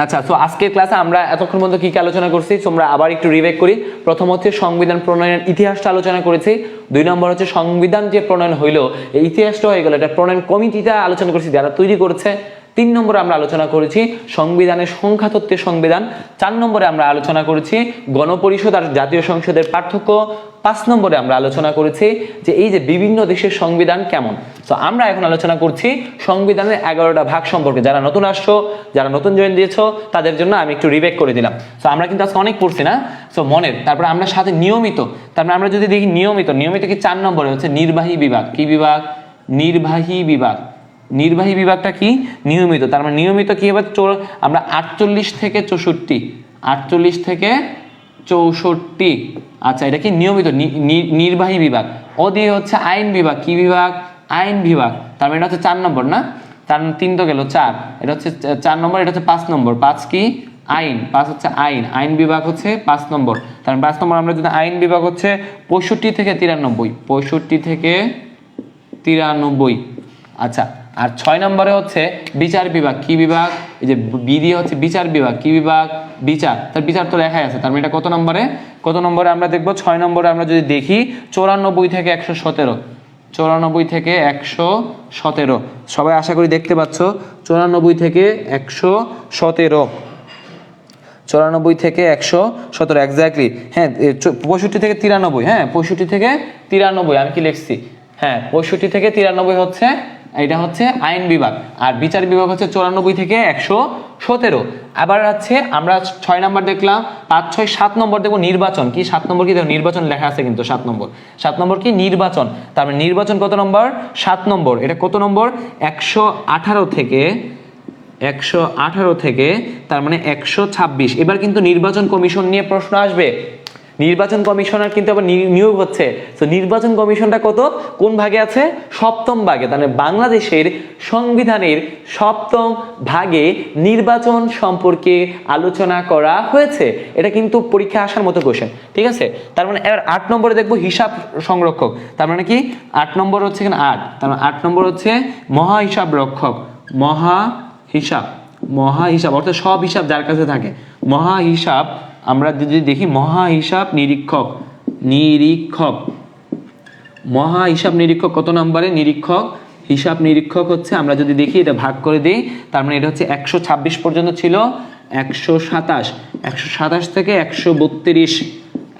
আচ্ছা, তো আজকের ক্লাসে আমরা এতক্ষণ পর্যন্ত কি কি আলোচনা করছি তোমরা আবার একটু রিভাইভ করি। প্রথম হচ্ছে সংবিধান প্রণয়নের ইতিহাসটা আলোচনা করেছি, 2 নম্বর হচ্ছে সংবিধান যে প্রণয়ন হইলো এই ইতিহাসটা হয়ে গেল, এটা প্রণয়ন কমিটিটা আলোচনা করেছি যারা তৈরি করেছে। 3 নম্বরে আমরা আলোচনা করেছি সংবিধানের সংখ্যাতত্ত্বের সংবিধান। 4 নম্বরে আমরা আলোচনা করেছি গণপরিষদ আর জাতীয় সংসদের পার্থক্য। 5 নম্বরে আমরা আলোচনা করেছি যে এই যে বিভিন্ন দেশের সংবিধান কেমন। তো আমরা এখন আলোচনা করছি সংবিধানের 11টা ভাগ সম্পর্কে। যারা নতুন আসছো, যারা নতুন জয়েন দিয়েছো তাদের জন্য আমি একটু রিভাইভ করে দিলাম। তো আমরা কিন্তু আজকে অনেক পড়ছি না, তো মনের, তারপরে আমরা সাথে নিয়মিত, তারপরে আমরা যদি দেখি নিয়মিত, নিয়মিত কি 4 নম্বরে হচ্ছে নির্বাহী বিভাগ। কি বিভাগ? নির্বাহী বিভাগ। নির্বাহী বিভাগটা কি? নিয়মিত। তার মানে নিয়মিত কি হবে? আমরা 48 থেকে 64, 48 থেকে 64। আচ্ছা, এটা কি নিয়মিত নির্বাহী বিভাগ। ও দিয়ে হচ্ছে আইন বিভাগ। কি বিভাগ? আইন বিভাগ। তার মানে এটা হচ্ছে 4 নম্বর না, 3 তো গেল 4, এটা হচ্ছে 4 নম্বর, এটা হচ্ছে 5 নম্বর। 5 কি? আইন। 5 হচ্ছে আইন, আইন বিভাগ হচ্ছে 5 নম্বর। তার মানে 5 নম্বর আমরা যদি আইন বিভাগ হচ্ছে 65 থেকে 93, 65 থেকে 93। আচ্ছা, আর 6 নম্বরে হচ্ছে বিচার বিভাগ। কি বিভাগ? এই যে বি দিয়ে হচ্ছে বিচার বিভাগ। কি বিভাগ? বিচার। তার বিচার তো লেখাই আছে, তার মানে এটা কত নম্বরে? কত নম্বরে আমরা দেখবো? 6 নম্বরে আমরা যদি দেখি 94 থেকে 117, 94 থেকে 117। সবাই আশা করি দেখতে পাচ্ছ, 94 থেকে 117, 94 থেকে 117 এক্স্যাক্টলি। হ্যাঁ 65 থেকে 93, হ্যাঁ 65 থেকে 93 আমি কি লিখছি? হ্যাঁ 65 থেকে 93 হচ্ছে, এটা হচ্ছে আইন বিভাগ। আর বিচার বিভাগ হচ্ছে 94 থেকে 117। আবার আছে আমরা 6 নম্বর দেখলাম, 5, 6, 7 নম্বর দেখবো নির্বাচন। কি 7 নম্বর? কি দেখো নির্বাচন লেখা আছে কিন্তু 7 নম্বর। 7 নম্বর কি? নির্বাচন। তার মানে নির্বাচন কত নম্বর? 7 নম্বর। এটা কত নম্বর? 118 থেকে 118 থেকে তার মানে 126। এবার কিন্তু নির্বাচন কমিশন নিয়ে প্রশ্ন আসবে। নির্বাচন কমিশনার কিন্তু আবার নিয়োগ হচ্ছে। তো নির্বাচন কমিশনটা কত কোন ভাগে আছে? 7ম ভাগে। তাহলে বাংলাদেশের সংবিধানের 7ম ভাগে নির্বাচন সম্পর্কে আলোচনা করা হয়েছে। এটা কিন্তু পরীক্ষা আসার মতো কোশ্চেন, ঠিক আছে? তার মানে এবার 8 নম্বরে দেখবো হিসাব সংরক্ষক। তার মানে কি 8 নম্বর হচ্ছে এখানে 8, তার মানে 8 নম্বর হচ্ছে মহা হিসাব রক্ষক। মহা হিসাব, মহা হিসাব অর্থাৎ সব হিসাব যার কাছে থাকে। মহা হিসাব আমরা যদি দেখি মহা হিসাব নিরীক্ষক। নিরীক্ষক, মহা হিসাব নিরীক্ষক কত নম্বরে? নিরীক্ষক। হিসাব নিরীক্ষক হচ্ছে আমরা যদি দেখি এটা ভাগ করে দিই, তার মানে এটা হচ্ছে 126 পর্যন্ত ছিল, 127, 127 থেকে 132,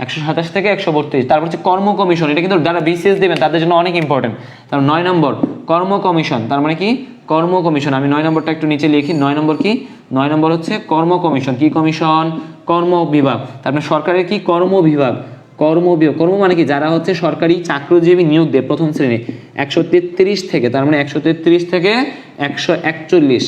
127 থেকে 132। তারপর হচ্ছে কর্ম কমিশন। এটা কিন্তু যারা বিসিএস দেবেন তাদের জন্য অনেক ইম্পর্টেন্ট। তারপর 9 নম্বর কর্ম কমিশন। তার মানে কি? কর্ম কমিশন। আমি 9 নম্বরটা একটু নিচে লিখি। 9 নম্বর কি? 9 নম্বর হচ্ছে কর্ম কমিশন। কি কমিশন? কর্ম বিভাগ। তারপরে সরকারের কি? কর্ম বিভাগ। কর্ম বিভাগ, কর্ম মানে কি? যারা হচ্ছে সরকারি চাকরিজীবী নিয়োগ দেয় প্রথম শ্রেণী। 133 থেকে, তার মানে 133 থেকে 141,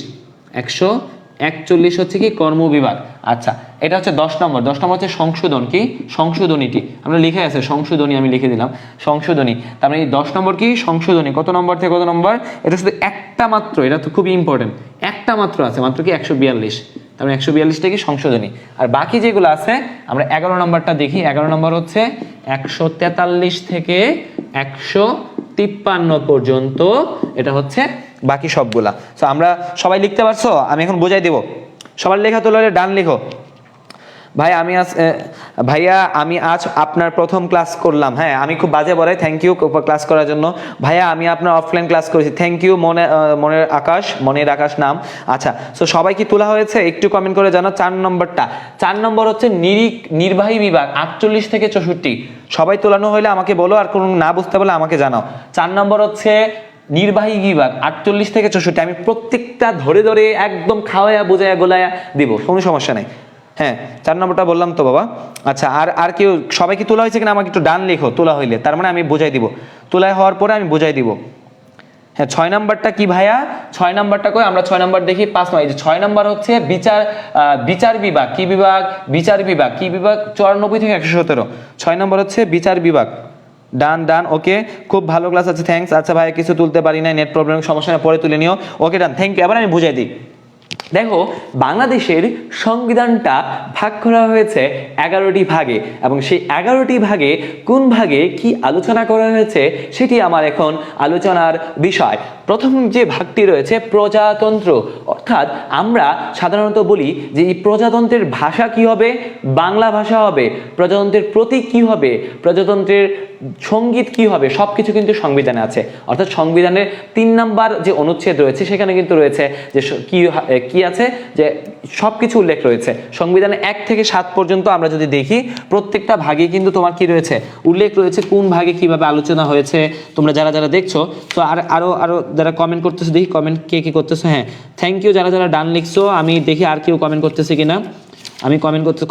141 হচ্ছে কি? কর্ম বিভাগ। আচ্ছা, এটা হচ্ছে 10 নম্বর। 10 নম্বর হচ্ছে সংশোধন। কি? সংশোধনীটি আমরা লিখে আছে, সংশোধনী আমি লিখে দিলাম, সংশোধনী। তার মানে 10 নম্বর কি? সংশোধনী। কত নম্বর থেকে কত নম্বর? এটা শুধু একটা মাত্র, এটা তো খুবই ইম্পর্টেন্ট, একটা মাত্র আছে, মাত্র কি? 142। তার মানে 142টা কি? সংশোধনী। আর বাকি যেগুলো আছে আমরা 11 নম্বরটা দেখি। 11 নম্বর হচ্ছে 143 থেকে 153 পর্যন্ত, এটা হচ্ছে বাকি সবগুলা। তো আমরা সবাই লিখতে পারছো? আমি এখন বোঝাই দেব। সবার লেখা তোলা ডান লিখো। ভাইয়া আমি আজ আপনার প্রথম ক্লাস করলাম। হ্যাঁ আমি খুব বাজে বলে, থ্যাংক ইউ ক্লাস করার জন্য। ভাইয়া আমি আপনার অফলাইন ক্লাস করেছি, থ্যাংক ইউ। মনের আকাশ, মনের আকাশ নাম। আচ্ছা, সো সবাই কি তোলা হয়েছে? একটু কমেন্ট করে জানো। 4 নম্বরটা, 4 নম্বর হচ্ছে নির্বাহী বিভাগ 48 থেকে 64। সবাই তোলানো হলে আমাকে বলো, আর কোনো না বুঝতে বলে আমাকে জানাও। 4 নম্বর হচ্ছে নির্বাহী বিভাগ 48 থেকে 64। আমি প্রত্যেকটা ধরে ধরে একদম খাওয়ায়া বোঝায়া গোলায়া দিব, কোনো সমস্যা নেই। হ্যাঁ 4 নম্বরটা বললাম তো বাবা। আচ্ছা, আর কেউ সবাই কি তোলা হয়েছে কিনা আমাকে একটু ডান লিখো তোলা হইলে, তার মানে আমি বোঝাই দিব। তোলাই হওয়ার পরে আমি বোঝাই দিব। হ্যাঁ 6 নম্বরটা কি ভাইয়া? 6 নম্বরটা কই? আমরা 6 নম্বর দেখি 5 নয়। এই যে 6 নম্বর হচ্ছে বিচার বিভাগ। কি বিভাগ? বিচার বিভাগ। কি বিভাগ? 94 থেকে 117। 6 নম্বর হচ্ছে বিচার বিভাগ। ডান ওকে, খুব ভালো ক্লাস আছে, থ্যাঙ্কস। আচ্ছা ভাইয়া কিছু তুলতে পারি না, নেট প্রবলেম, সমস্যা না, পরে তুলে নিও। ওকে ডান, থ্যাংক ইউ। এবার আমি বুঝাই দিই। দেখো, বাংলাদেশের সংবিধানটা ভাগ করা হয়েছে 11টি ভাগে, এবং সেই 11টি ভাগে কোন ভাগে কি আলোচনা করা হয়েছে সেটি আমার এখন আলোচনার বিষয়। প্রথম যে ভাগটি রয়েছে প্রজাতন্ত্র, অর্থাৎ আমরা সাধারণত বলি যে এই প্রজাতন্ত্রের ভাষা কি হবে, বাংলা ভাষা হবে। প্রজাতন্ত্রের প্রতীক কি হবে, প্রজাতন্ত্রের সঙ্গীত কি হবে, সবকিছু কিন্তু সংবিধানে আছে। অর্থাৎ সংবিধানের 3 নাম্বার যে অনুচ্ছেদ রয়েছে সেখানে কিন্তু রয়েছে যে কি আছে, যে সবকিছু উল্লেখ রয়েছে। সংবিধানে 1 থেকে 7 পর্যন্ত আমরা যদি দেখি, প্রত্যেকটা ভাগে কিন্তু তোমার কি রয়েছে, উল্লেখ রয়েছে কোন ভাগে কিভাবে আলোচনা হয়েছে। তোমরা যারা যারা দেখছো, তো আরো যারা কমেন্ট করতেছো, দেখি কমেন্ট কে করতেছো। হ্যাঁ, থ্যাংক ইউ যারা যারা ডান লিখছো। আমি দেখি আর কেউ কমেন্ট করতেছে কিনা। আমি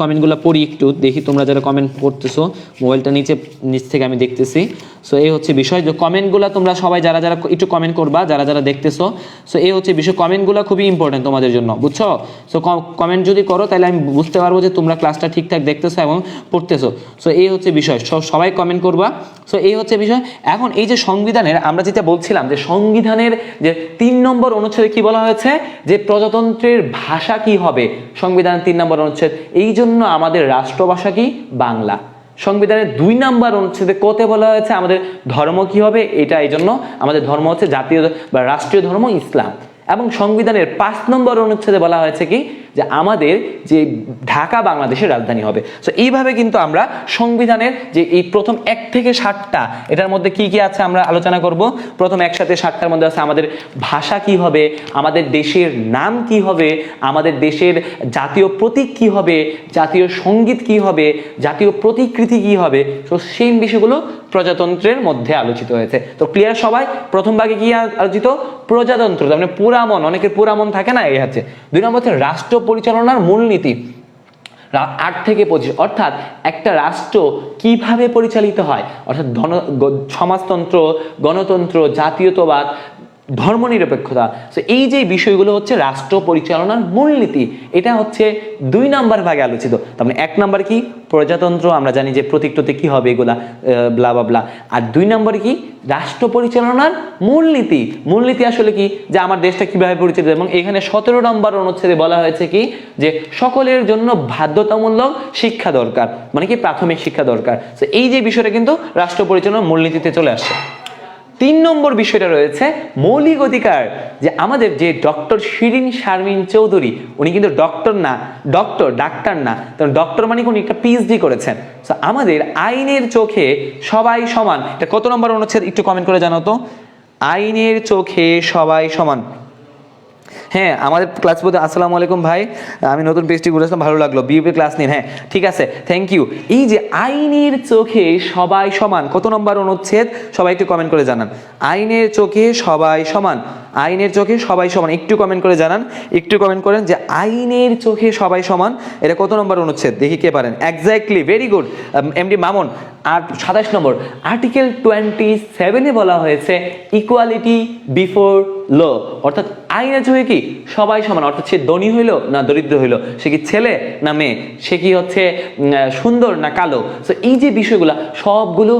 কমেন্টগুলো পড়ি একটু, দেখি তোমরা যারা কমেন্ট করতেছো। মোবাইলটা নিচ থেকে আমি দেখতেছি। সো এই হচ্ছে বিষয়, যে কমেন্টগুলো তোমরা সবাই যারা যারা একটু কমেন্ট করবা, যারা যারা দেখতেছো। সো এই হচ্ছে বিষয়, কমেন্টগুলো খুবই ইম্পর্টেন্ট তোমাদের জন্য, বুঝছো? সো কমেন্ট যদি করো তাহলে আমি বুঝতে পারবো যে তোমরা ক্লাসটা ঠিকঠাক দেখতেছো এবং পড়তেছো। সো এই হচ্ছে বিষয়, সবাই কমেন্ট করবা। সো এই হচ্ছে বিষয়। এখন এই যে সংবিধানের, আমরা যেটা বলছিলাম যে সংবিধানের যে 3 নম্বর অনুচ্ছেদে কি বলা হয়েছে, যে প্রজাতন্ত্রের ভাষা কি হবে, সংবিধানের 3 নম্বর অনুচ্ছেদ। এই জন্য আমাদের রাষ্ট্রভাষা কি, বাংলা। সংবিধানের 2 নাম্বার অনুচ্ছেদে কতে বলা হয়েছে আমাদের ধর্ম কি হবে, এটা এই জন্য আমাদের ধর্ম হচ্ছে জাতীয় বা রাষ্ট্রীয় ধর্ম ইসলাম। এবং সংবিধানের 5 নম্বর অনুচ্ছেদে বলা হয়েছে কি, যে আমাদের যে ঢাকা বাংলাদেশের রাজধানী হবে। সো এইভাবে কিন্তু আমরা সংবিধানের যে এই প্রথম 1 থেকে 7টা, এটার মধ্যে কি কি আছে আমরা আলোচনা করব। প্রথম একসাথে 7টার মধ্যে আছে আমাদের ভাষা কি হবে, আমাদের দেশের নাম কি হবে, আমাদের দেশের জাতীয় প্রতীক কি হবে, জাতীয় সঙ্গীত কি হবে, জাতীয় প্রতিকৃতি কি হবে। তো সেই বিষয়গুলো প্রজাতন্ত্রের মধ্যে আলোচিত হয়েছে। তো ক্লিয়ার সবাই? প্রথম ভাগে কি আলোচিত, প্রজাতন্ত্র, মানে পুরামন, অনেকের পুরামন থাকে না, এই আছে। 2 নম্বর হচ্ছে রাষ্ট্র পরিচালনার মূলনীতি, 8 থেকে 25, অর্থাৎ একটা রাষ্ট্র কিভাবে পরিচালিত হয়, অর্থাৎ সমাজতন্ত্র, গণতন্ত্র, জাতীয়তাবাদ, ধর্মনিরপেক্ষতা। তো এই যে বিষয়গুলো হচ্ছে রাষ্ট্র পরিচালনার মূলনীতি, এটা হচ্ছে 2 নাম্বার ভাগে আলোচিত। তার মানে 1 নাম্বার কি, প্রজাতন্ত্র, আমরা জানি যে প্রতীকটতে কি হবে, এগুলা ব্লা বা ব্লা। আর 2 নাম্বার কি, রাষ্ট্র পরিচালনার মূলনীতি। মূলনীতি আসলে কি, যে আমার দেশটা কিভাবে পরিচালিত। এবং এখানে 17 নম্বর অনুচ্ছেদে বলা হয়েছে কি, যে সকলের জন্য বাধ্যতামূলক শিক্ষা দরকার, মানে কি প্রাথমিক শিক্ষা দরকার। তো এই যে বিষয়টা কিন্তু রাষ্ট্র পরিচালনার মূলনীতিতে চলে আসছে। 3 নম্বর বিষয়টা রয়েছে মৌলিক অধিকার, যে আমাদের যে ডক্টর শিরিন শারমিন চৌধুরী, উনি কিন্তু ডাক্তার না, ডক্টর মানে উনি একটা পিএইচডি করেছেন। তো আমাদের আইনের চোখে সবাই সমান, এটা কত নম্বর অনুচ্ছেদ একটু কমেন্ট করে জানাও তো। আইনের চোখে সবাই সমান। হ্যাঁ, আমাদের ক্লাস বলতে আসসালামু আলাইকুম ভাই, আমি নতুন পেজটি ঘুরেছিলাম, ভালো লাগলো, বিউপি ক্লাস নিন। হ্যাঁ ঠিক আছে, থ্যাংক ইউ। এই যে আইনের চোখে সবাই সমান, কত নম্বর অনুচ্ছেদ সবাই একটু কমেন্ট করে জানান। আইনের চোখে সবাই সমান, আইনের চোখে সবাই সমান, একটু কমেন্ট করে জানান, একটু কমেন্ট করেন যে আইনের চোখে সবাই সমান, এটা কত নম্বর অনুচ্ছেদ, দেখি কে পারেন। Exactly, very good MD Mamun. আর 27 নম্বর আর্টিকেল 27-এ বলা হয়েছে ইকুয়ালিটি বিফোর ল, অর্থাৎ আইনের চোখে কি সবাই সমান, অর্থাৎ সে ধনী হইলো না দরিদ্র হইলো, সে কি ছেলে না মেয়ে, সে কি হচ্ছে সুন্দর না কালো। তো এই যে বিষয়গুলো সবগুলো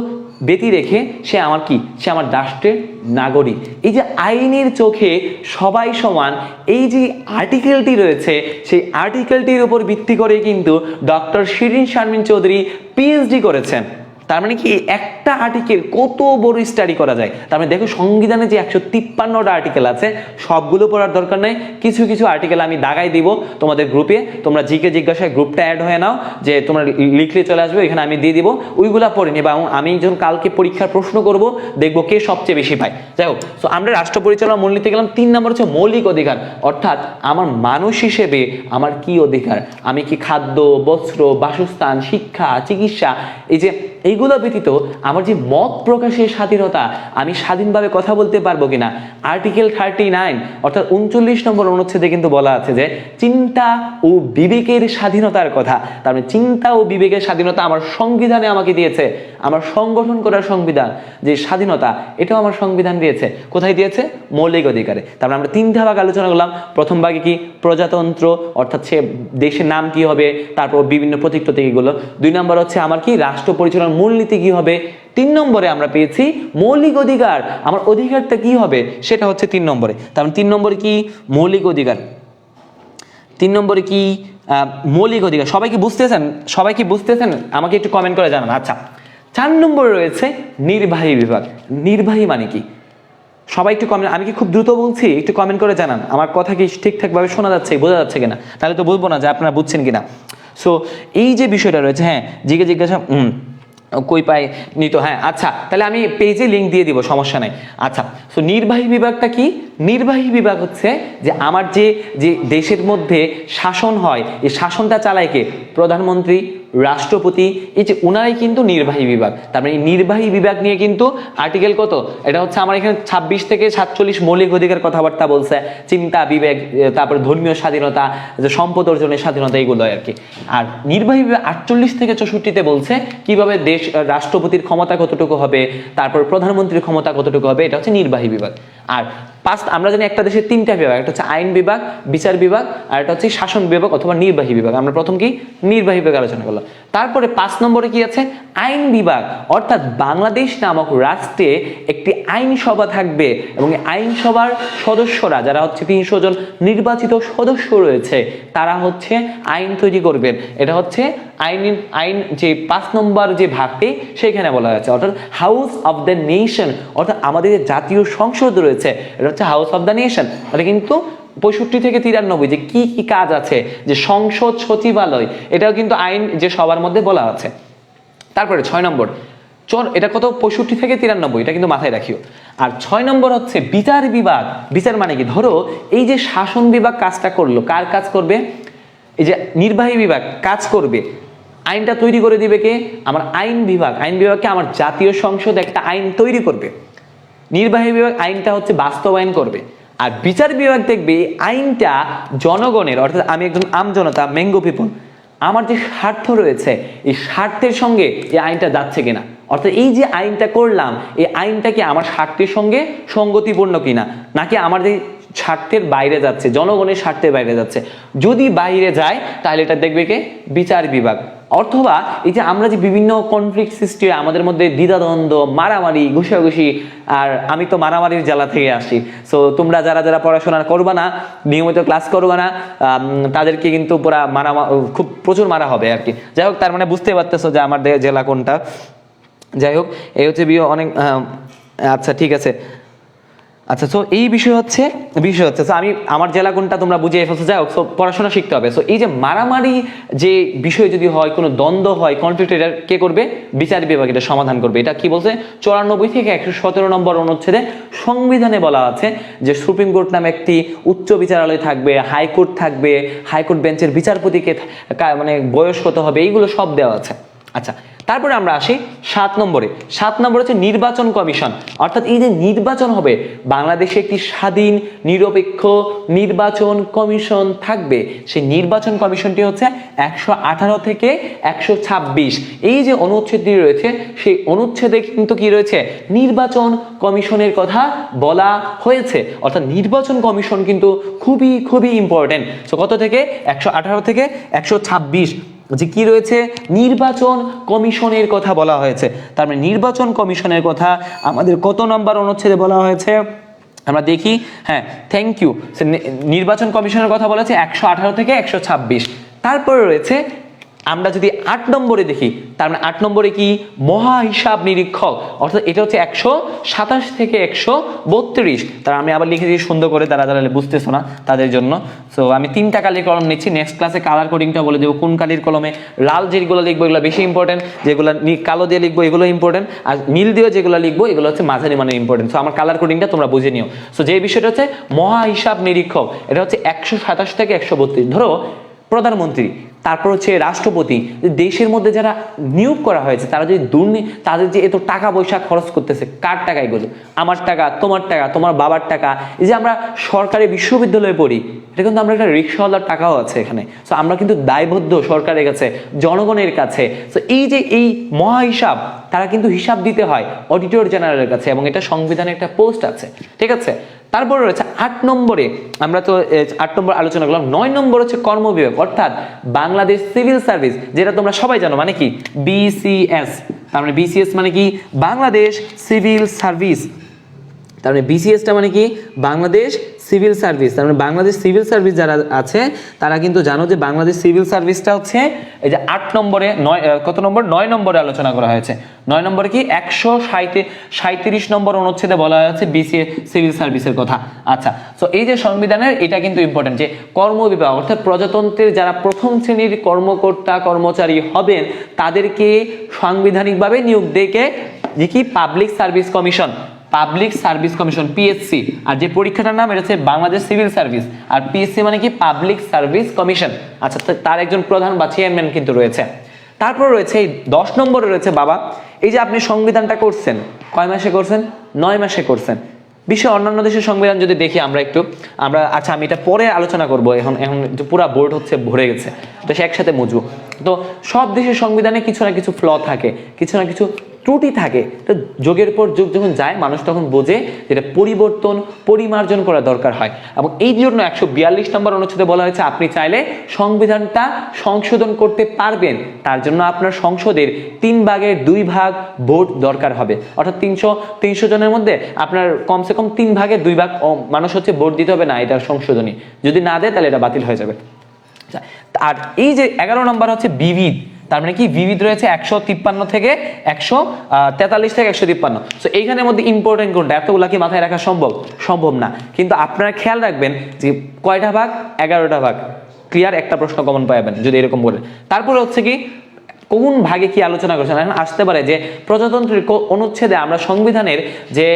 ব্যতি রেখে সে আমার কি, সে আমার রাষ্ট্রের নাগরিক। এই যে আইনের চোখে সবাই সমান, এই যে আর্টিকেলটি রয়েছে, সেই আর্টিকেলটির উপর ভিত্তি করে কিন্তু ডক্টর শিরিন শারমিন চৌধুরী পিএইচডি করেছেন। তার মানে কি একটা আর্টিকেল কত বড় স্টাডি করা যায়। তার মানে দেখো, সংবিধানে যে 153টা আর্টিকেল আছে সবগুলো পড়ার দরকার নেই, কিছু কিছু আর্টিকেল আমি দাগাই দিব তোমাদের গ্রুপে, তোমরা জিকে জিজ্ঞাসায় গ্রুপটা অ্যাড হয়ে নাও, যে তোমরা লিখলে চলে আসবে, এখানে আমি দিয়ে দিব, ওইগুলা পড়ে নিবা। এবং আমি যখন কালকে পরীক্ষার প্রশ্ন করব, দেখবো কে সবচেয়ে বেশি পায়। যাই হোক, তো আমরা রাষ্ট্র পরিচালনা মূলনীতি গেলাম। 3 নম্বর হচ্ছে মৌলিক অধিকার, অর্থাৎ আমার মানুষ হিসেবে আমার কি অধিকার, আমি কি খাদ্য, বস্ত্র, বাসস্থান, শিক্ষা, চিকিৎসা, এই যে এইগুলো ব্যতীত আমার যে মত প্রকাশের স্বাধীনতা, আমি স্বাধীনভাবে কথা বলতে পারবো কিনা। আর্টিকেল 39 অর্থাৎ 39 নম্বর অনুচ্ছেদে কিন্তু বলা আছে যে চিন্তা ও বিবেকের স্বাধীনতার কথা। তার মানে চিন্তা ও বিবেকের স্বাধীনতা আমার সংবিধানে আমাকে দিয়েছে, আমার সংগঠন করার সংবিধান যে স্বাধীনতা, এটাও আমার সংবিধান দিয়েছে। কোথায় দিয়েছে? মৌলিক অধিকারে। তারপরে আমরা 3টা ভাগ আলোচনা করলাম। প্রথম ভাগে কি, প্রজাতন্ত্র, অর্থাৎ সে দেশের নাম কি হবে, তারপর বিভিন্ন প্রতীক এগুলো। 2 নম্বর হচ্ছে আমার কি, রাষ্ট্র পরিচালনার মূলনীতি কি হবে। 3 নম্বরে আমরা পেয়েছি মৌলিক অধিকার, আমার অধিকারটা কি হবে সেটা হচ্ছে 3 নম্বরে। তার মানে 3 নম্বরে কি, মৌলিক অধিকার। 3 নম্বরে কি মৌলিক অধিকার। সবাই কি বুঝতেছেন? সবাই কি বুঝতেছেন? আমাকে একটু কমেন্ট করে জানান। আচ্ছা, 4 নম্বরে রয়েছে নির্বাহী বিভাগ। নির্বাহী মানে কি? সবাই একটু কমেন্ট, আমি কি খুব দ্রুত বলছি? একটু কমেন্ট করে জানান আমার কথা কি ঠিকঠাকভাবে শোনা যাচ্ছে, বোঝা যাচ্ছে কিনা, তাহলে তো বলবো না যে আপনারা বুঝছেন কিনা। সো এই যে বিষয়টা রয়েছে, হ্যাঁ জিজ্ঞাসা কই পাই নিত, হ্যাঁ আচ্ছা, তাহলে আমি পেজে লিঙ্ক দিয়ে দিব, সমস্যা নাই। আচ্ছা, সো নির্বাহী বিভাগটা কি? নির্বাহী বিভাগ হচ্ছে যে আমার যে যে দেশের মধ্যে শাসন হয়, এই শাসনটা চালায় কে? প্রধানমন্ত্রী, রাষ্ট্রপতি, এই যে ওনারাই কিন্তু নির্বাহী বিভাগ। তার মানে এই নির্বাহী বিভাগ নিয়ে কিন্তু আর্টিকেল কত, এটা হচ্ছে আমার এখানে 26 থেকে 47 মৌলিক অধিকার কথাবার্তা বলছে, চিন্তা, বিবেক, তারপর ধর্মীয় স্বাধীনতা, যে সম্পদ অর্জনের স্বাধীনতা, এগুলো আর কি। আর নির্বাহী বিভাগ 48 থেকে 64-তে বলছে কিভাবে দেশ, রাষ্ট্রপতির ক্ষমতা কতটুকু হবে, তারপর প্রধানমন্ত্রীর ক্ষমতা কতটুকু হবে, এটা হচ্ছে নির্বাহী বিভাগ। আর আমরা জানি একটা দেশের 3টা বিভাগ, একটা হচ্ছে আইন বিভাগ, বিচার বিভাগ, আর একটা হচ্ছে শাসন বিভাগ অথবা নির্বাহী বিভাগ। আমরা প্রথম কি নির্বাহী বিভাগ আলোচনা করলাম। তারপরে 5 নম্বরে কি আছে? আইন বিভাগ। অর্থাৎ বাংলাদেশ নামক রাষ্ট্রে একটি আইনসভা থাকবে এবং আইনসভার সদস্যরা যারা হচ্ছে 300 জন নির্বাচিত সদস্য রয়েছে, তারা হচ্ছে আইন তৈরি করবেন। এটা হচ্ছে আইন যে 5 নম্বর যে ভাগটি সেখানে বলা হয়েছে, অর্থাৎ হাউস অফ দ্য নেশন, অর্থাৎ আমাদের যে জাতীয় সংসদ রয়েছে এটা হচ্ছে হাউস অফ দ্য নেশন। এটা কিন্তু 65 থেকে 93 যে কি কি কাজ আছে, যে সংসদ সচিবালয়, এটাও কিন্তু আইন যে সবার মধ্যে বলা আছে। তারপরে 6 নম্বর, এটা কত, 65 থেকে 93, এটা কিন্তু মাথায় রাখিও। আর 6 নম্বর হচ্ছে বিচার বিভাগ। বিচার মানে কি? ধরো এই যে শাসন বিভাগ কাজটা করলো, কার কাজ করবে? এই যে নির্বাহী বিভাগ কাজ করবে, আইনটা তৈরি করে দিবে কে? আমার আইন বিভাগ। আইন বিভাগকে আমার জাতীয় সংসদ একটা আইন তৈরি করবে, নির্বাহী বিভাগ আইনটা হচ্ছে বাস্তবায়ন করবে। আর বিচার বিভাগ দেখবে আইনটা জনগণের, অর্থাৎ আমি একজন আমজনতা, ম্যাঙ্গো পিপল, আমার যে স্বার্থ রয়েছে এই স্বার্থের সঙ্গে এই আইনটা যাচ্ছে কিনা, অর্থাৎ এই যে আইনটা করলাম এই আইনটা কি আমার স্বার্থের সঙ্গে সঙ্গতিপূর্ণ কিনা, নাকি আমার যে স্বার্থের বাইরে যাচ্ছে, জনগণের স্বার্থের বাইরে যাচ্ছে। যদি বাইরে যায় তাহলে এটা দেখবে কে? বিচার বিভাগ। অথবা এই যে আমরা যে বিভিন্ন কনফ্লিক্ট সৃষ্টি হয় আমাদের মধ্যে, দ্বিধাদ্বন্দ্ব, মারামারি, ঘুষাঘুষি, আর আমি তো মারামারির জেলা থেকে আসি, সো তোমরা যারা যারা পড়াশোনা করবা না, নিয়মিত ক্লাস করবা না, তাদেরকে কিন্তু পুরা খুব প্রচুর মারা হবে আর কি। যাই হোক, তার মানে বুঝতে পারতেছো যে আমার জেলা কোনটা। যাই হোক, এই হচ্ছে অনেক আচ্ছা ঠিক আছে। আচ্ছা, সো এই বিষয় হচ্ছে সো আমি আমার জেলা কোনটা তোমরা বুঝিয়ে ফেলছো। যাই হোক, সো পড়াশোনা শিখতে হবে। সো এই যে মারামারি যে বিষয় যদি হয়, কোনো দ্বন্দ্ব হয়, কনফ্লিক্ট, এটা কে করবে? বিচার বিভাগ এটা সমাধান করবে। এটা কি বলছে? 94 থেকে 117 নম্বর অনুচ্ছেদে সংবিধানে বলা আছে যে সুপ্রিম কোর্ট নামে একটি উচ্চ বিচারালয় থাকবে, হাইকোর্ট থাকবে, হাইকোর্ট বেঞ্চের বিচারপতিকে মানে বয়স কত হবে, এইগুলো সব দেওয়া আছে। আচ্ছা, তারপরে আমরা আসি 7 নম্বরে। 7 নম্বর হচ্ছে নির্বাচন কমিশন। অর্থাৎ এই যে নির্বাচন হবে, বাংলাদেশে একটি স্বাধীন নিরপেক্ষ নির্বাচন কমিশন থাকবে। সেই নির্বাচন কমিশনটি হচ্ছে 118 থেকে 126 এই যে অনুচ্ছেদটি রয়েছে, সেই অনুচ্ছেদে কিন্তু কি রয়েছে? নির্বাচন কমিশনের কথা বলা হয়েছে। অর্থাৎ নির্বাচন কমিশন কিন্তু খুবই খুবই ইম্পর্টেন্ট। সো কত থেকে? 118 থেকে 126 যে কি রয়েছে? নির্বাচন কমিশনের কথা বলা হয়েছে। তার মানে নির্বাচন কমিশনের কথা আমাদের কত নম্বর অনুচ্ছেদে বলা হয়েছে আমরা দেখি। হ্যাঁ, থ্যাংক ইউ। নির্বাচন কমিশনের কথা বলা হয়েছে 118 থেকে 126। তারপরে রয়েছে, আমরা যদি 8 নম্বরে দেখি, তার মানে 8 নম্বরে কি? মহা হিসাব নিরীক্ষক। অর্থাৎ এটা হচ্ছে 127 থেকে 132। তার আমি আবার লিখে দিই সুন্দর করে, যারা যারা বুঝতেছো না তাদের জন্য। সো আমি 3টা কালির কলম নিচ্ছি, নেক্সট ক্লাসে কালার কোডিংটা বলে দেবো কোন কালির কলমে লাল যেগুলো লিখবো এগুলো বেশি ইম্পর্টেন্ট, যেগুলো কালো দিয়ে লিখবো এগুলো ইম্পর্টেন্ট, আর নীল দিয়ে যেগুলো লিখবো এগুলো হচ্ছে মাঝারি মানে ইম্পর্টেন্ট। সো আমার কালার কোডিংটা তোমরা বুঝে নিও। সো যে বিষয়টা হচ্ছে মহা হিসাব নিরীক্ষক, এটা হচ্ছে 127 থেকে 132। ধরো প্রধানমন্ত্রী, তারপর হচ্ছে রাষ্ট্রপতি, দেশের মধ্যে যারা নিয়োগ করা হয়েছে তারা যদি তাদের যে এত টাকা পয়সা খরচ করতেছে, কার টাকা এগুলো? আমার টাকা, তোমার টাকা, তোমার বাবার টাকা। এই যে আমরা সরকারি বিশ্ববিদ্যালয়ে পড়ি, এটা কিন্তু আমরা একটা রিক্সাওয়ালার টাকাও আছে এখানে। সো আমরা কিন্তু দায়বদ্ধ সরকারের কাছে, জনগণের কাছে। সো এই যে এই মহা হিসাব, তারা কিন্তু হিসাব দিতে হয় অডিটর জেনারেলের কাছে, এবং এটা সংবিধানে একটা পোস্ট আছে, ঠিক আছে। তারপরে রয়েছে 8 নম্বরে, আমরা তো 8 নম্বর আলোচনা করলাম। 9 নম্বর হচ্ছে কর্মবিভাগ, অর্থাৎ বাংলাদেশ সিভিল সার্ভিস, যেটা তোমরা সবাই জানো, মানে কি? BCS। তার মানে BCS মানে কি? Bangladesh civil service. তার মানে বিসিএসটা মানে কি বাংলাদেশ সিভিল সার্ভিস। তার মানে বাংলাদেশ সিভিল সার্ভিস যারা আছে তারা কিন্তু জানো যে বাংলাদেশ সিভিল সার্ভিসটা হচ্ছে এই যে 8 নম্বরে 9 নম্বরে আলোচনা করা হয়েছে। 9 নম্বরে কি 137 নম্বর অনুচ্ছেদে বলা হয়েছে বিসিএস সিভিল সার্ভিসের কথা। আচ্ছা, তো এই যে সংবিধানের এটা কিন্তু ইম্পর্টেন্ট যে কর্মবিভাগ অর্থাৎ প্রজাতন্ত্রের যারা প্রথম শ্রেণীর কর্মকর্তা কর্মচারী হবেন তাদেরকে সাংবিধানিকভাবে নিয়োগ দেকে যে কি public service commission, public service commission PSC. আর যে পরীক্ষাটার নাম এটা হচ্ছে বাংলাদেশ সিভিল সার্ভিস, আর পিএসসি মানে কি পাবলিক সার্ভিস কমিশন। আচ্ছা, তার একজন প্রধান বা চেয়ারম্যান কিন্তু রয়েছে। তারপর রয়েছে এই 10 নম্বরে রয়েছে বাবা এই যে আপনি সংবিধানটা করছেন কয় মাসে করছেন? 9 মাসে করছেন। বিশ্বের অন্যান্য দেশের সংবিধান যদি দেখি আমরা আচ্ছা আমি এটা পরে আলোচনা করব, এখন পুরা বোর্ড হচ্ছে ভরে গেছে তো সে একসাথে মুজবো। তো সব দেশের সংবিধানে কিছু না কিছু ফ্ল থাকে, কিছু না কিছু ত্রুটি থাকে। তো যুগের পর যুগ যখন যায় মানুষ তখন বোঝে যেটা পরিবর্তন পরিমার্জন করা দরকার হয়। এবং এই জন্য 142 নম্বর অনুচ্ছেদে বলা হয়েছে আপনি চাইলে সংবিধানটা সংশোধন করতে পারবেন, তার জন্য আপনার সংসদের 3/2 ভোট দরকার হবে। অর্থাৎ 300 জনের মধ্যে আপনার কমসে কম 3/2 মানুষ হচ্ছে ভোট দিতে হবে না এটার সংশোধনী, যদি না দেয় তাহলে এটা বাতিল হয়ে যাবে। আর এই যে 11 নম্বর হচ্ছে বিবিধ, তার মানে কি বিবিধ রয়েছে 153 থেকে 143 থেকে 153। তো এইখানের মধ্যে ইম্পর্টেন্ট কোনটা? এতগুলা কি মাথায় রাখা সম্ভব না, কিন্তু আপনারা খেয়াল রাখবেন যে কয়টা ভাগ? 11টা ভাগ। ক্লিয়ার? একটা প্রশ্ন কমন পাবেন যদি এরকম বলে। তারপরে হচ্ছে কি কোন ভাগে কি আলোচনা করছেন এখন আসতে পারে যে প্রজাতন্ত্রের অনুচ্ছেদে আমরা সংবিধানের যে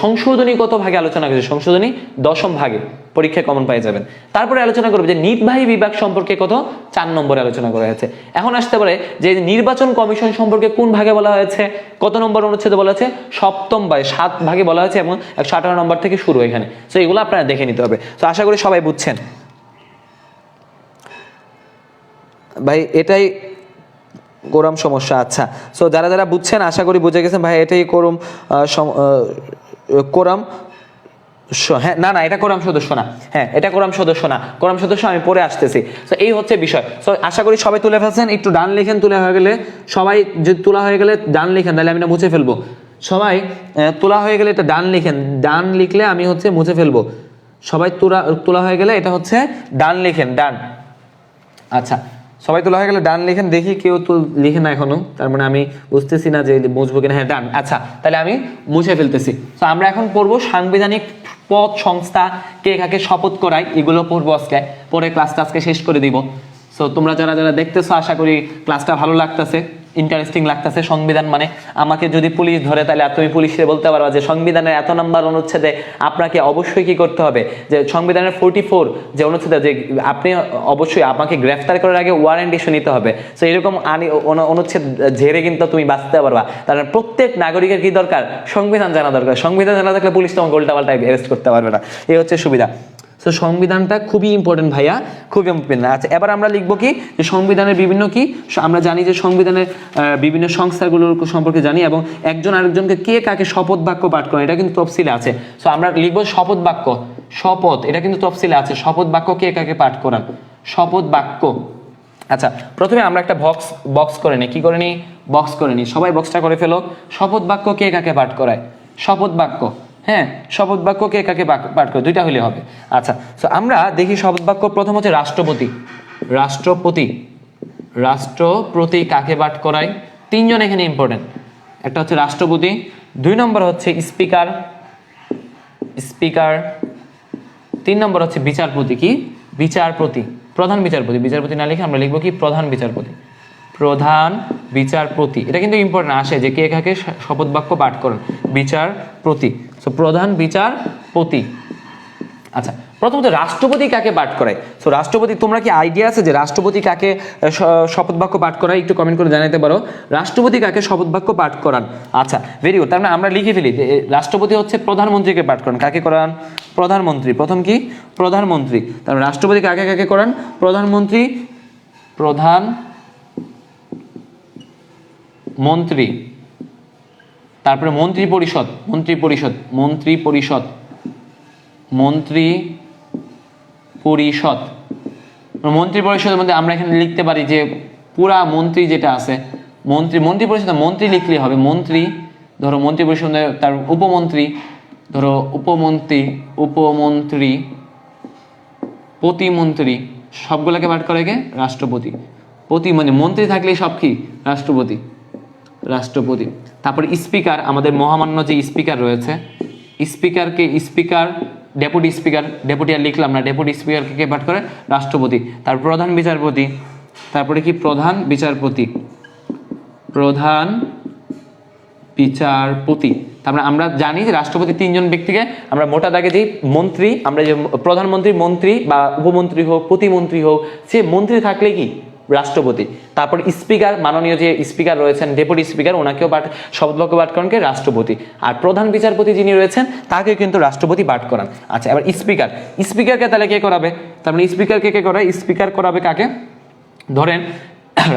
সংশোধনী কত ভাগে আলোচনা করছি, সংশোধনী 10ম ভাগে, পরীক্ষায় কমন পেয়ে যাবেন। তারপরে আলোচনা করবে যে নির্বাহী বিভাগ সম্পর্কে কত, 4 নম্বরে আলোচনা করা হয়েছে। এখন আসতে পারে যে নির্বাচন কমিশন সম্পর্কে কোন ভাগে বলা হয়েছে, কত নম্বর অনুচ্ছেদে বলা হয়েছে, 7ম ভাগে, 7 ভাগে বলা হয়েছে এবং 118 নম্বর থেকে শুরু এখানে। তো এগুলো আপনারা দেখে নিতে হবে। তো আশা করি সবাই বুঝছেন ভাই, এটাই কোরাম সমস্যা। আচ্ছা, সো যারা যারা বুঝছেন আশা করি বুঝে গেছেন ভাই, এটাই কোরাম হ্যাঁ না এটা কোরাম সদস্য না, হ্যাঁ এটা কোরাম সদস্য না, কোরাম সদস্য আমি পরে আসতেছি। তো এই হচ্ছে বিষয়। তো আশা করি সবাই তুলে ফেলছেন, একটু ডান লিখেন, তুলে হয়ে গেলে সবাই যদি তোলা হয়ে গেলে ডান লিখেন, তাহলে আমি এটা মুছে ফেলবো। সবাই তোলা হয়ে গেলে এটা ডান লিখেন, ডান লিখলে আমি হচ্ছে মুছে ফেলবো। সবাই তোলা হয়ে গেলে এটা হচ্ছে ডান লিখেন, ডান। আচ্ছা, সবাই তোলা হয়ে গেলে ডান লিখেন। দেখি কেউ তো লিখে না এখনো, তার মানে আমি বুঝতেছি না যে মুছবো কিনা। হ্যাঁ ডান। আচ্ছা, তাহলে আমি মুছে ফেলতেছি। তো আমরা এখন পড়বো সাংবিধানিক পদ সংস্থা কে কাকে শপথ করায়, এগুলো পড়বো আজকে, পরে ক্লাসটা আজকে শেষ করে দিব। সো তোমরা যারা যারা দেখতেছো আশা করি ক্লাসটা ভালো লাগতেছে, ইন্টারেস্টিং লাগতেছে। সংবিধান মানে আমাকে যদি পুলিশ ধরে তাহলে তুমি পুলিশে বলতে পারবা যে সংবিধানের এত নম্বর অনুচ্ছেদে আপনাকে অবশ্যই কি করতে হবে, যে সংবিধানের 44 যে অনুচ্ছেদে যে আপনি অবশ্যই আমাকে গ্রেফতার করার আগে ওয়ারেন্ট ইস্যু নিতে হবে। সো এরকম অনুচ্ছেদ ঝেড়ে কিন্তু তুমি বাঁচতে পারবা। তার প্রত্যেক নাগরিকের কি দরকার, সংবিধান জানা দরকার। সংবিধান জানা থাকলে পুলিশ তোমাকে উল্টা পাল্টা অ্যারেস্ট করতে পারবে না। এই হচ্ছে সুবিধা। তো সংবিধানটা খুবই ইম্পর্টেন্ট ভাইয়া, খুবই ইম্পর্টেন্ট। আচ্ছা, এবার আমরা লিখবো কি যে সংবিধানের বিভিন্ন কি, আমরা জানি যে সংবিধানের বিভিন্ন সংস্থাগুলোর সম্পর্কে জানি এবং একজন আরেকজনকে কে কাকে শপথ বাক্য পাঠ করেন এটা কিন্তু তফসিলে আছে। সো আমরা লিখবো শপথ বাক্য, শপথ, এটা কিন্তু তফসিলে আছে। শপথ বাক্য কে কাকে পাঠ করান, শপথ বাক্য। আচ্ছা, প্রথমে আমরা একটা বক্স করে নিই। কি করে নিই? বক্স করে নিই। সবাই বক্সটা করে ফেলো। শপথ বাক্য কে কাকে পাঠ করায়, শপথ বাক্য। হ্যাঁ, শপথ বাক্য কে কাকে পাঠ করে, দুইটা হলে হবে। আচ্ছা, তো আমরা দেখি শপথ বাক্য প্রথম হচ্ছে রাষ্ট্রপতি। রাষ্ট্রপতি, রাষ্ট্রপতি কাকে পাঠ করায়? 3 জন এখানে ইম্পর্টেন্ট। একটা হচ্ছে রাষ্ট্রপতি, 2 নম্বর হচ্ছে স্পিকার, স্পিকার, 3 নম্বর হচ্ছে বিচারপতি। কি? বিচারপতি, প্রধান বিচারপতি। বিচারপতি না লিখে আমরা লিখবো কি প্রধান বিচারপতি, প্রধান বিচারপতি। এটা কিন্তু ইম্পর্টেন্ট আসে যে কে কাকে শপথ বাক্য পাঠ করেন, বিচারপতি। সো প্রধান বিচারপতি। আচ্ছা, প্রথমত রাষ্ট্রপতি কাকে পাঠ করায়? সো রাষ্ট্রপতি, তোমরা কি আইডিয়া আছে যে রাষ্ট্রপতি কাকে শপথ বাক্য পাঠ করায়? একটু কমেন্ট করে জানাতে পারো রাষ্ট্রপতি কাকে শপথ বাক্য পাঠ করান। আচ্ছা, ভেরি গুড। তার মানে আমরা লিখে ফেলি রাষ্ট্রপতি হচ্ছে প্রধানমন্ত্রীকে পাঠ করান। কাকে করান? প্রধানমন্ত্রী। প্রথম কি? প্রধানমন্ত্রী। তার মানে রাষ্ট্রপতি কাকে কাকে করান? প্রধানমন্ত্রী, প্রধান মন্ত্রী। তারপরে মন্ত্রী পরিষদ, মন্ত্রী পরিষদ, মন্ত্রী পরিষদ, মন্ত্রী পরিষদ। মন্ত্রী পরিষদের মধ্যে আমরা এখানে লিখতে পারি যে পুরা মন্ত্রী যেটা আছে, মন্ত্রী, মন্ত্রী পরিষদ মন্ত্রী লিখলে হবে। মন্ত্রী, ধরো মন্ত্রী পরিষদ, তার উপমন্ত্রী, ধরো উপমন্ত্রী, উপমন্ত্রী, প্রতিমন্ত্রী, সবগুলোকে পাঠ করে কে? রাষ্ট্রপতি। প্রতি মানে মন্ত্রী থাকলেই সব কি? রাষ্ট্রপতি, রাষ্ট্রপতি। তারপরে স্পিকার, আমাদের মহামান্য যে স্পিকার রয়েছে, স্পিকারকে স্পিকার, ডেপুটি স্পিকার, ডেপুটি আর লিখলাম না, ডেপুটি স্পিকারকে কে পাঠ করে? রাষ্ট্রপতি। তারপর প্রধান বিচারপতি, তারপরে কি? প্রধান বিচারপতি, প্রধান বিচারপতি। তারপরে আমরা জানি যে রাষ্ট্রপতি তিনজন ব্যক্তিকে আমরা মোটা দাগে যে মন্ত্রী, আমরা যে প্রধানমন্ত্রী, মন্ত্রী বা উপমন্ত্রী হোক, প্রতিমন্ত্রী হোক, সে মন্ত্রী থাকলে কি? রাষ্ট্রপতি। তারপর স্পিকার, মাননীয় যে স্পিকার রয়েছেন, ডেপুটি স্পিকার, ওনাকেও শপথ বাক্য পাঠ করেন কে? রাষ্ট্রপতি। আর প্রধান বিচারপতি যিনি রয়েছেন তাকে কিন্তু রাষ্ট্রপতি পাঠ করান। আচ্ছা, এবার স্পিকার, স্পিকারকে তাহলে কে করাবে? তার মানে স্পিকারকে কে করায়? স্পিকার করাবে কাকে? ধরেন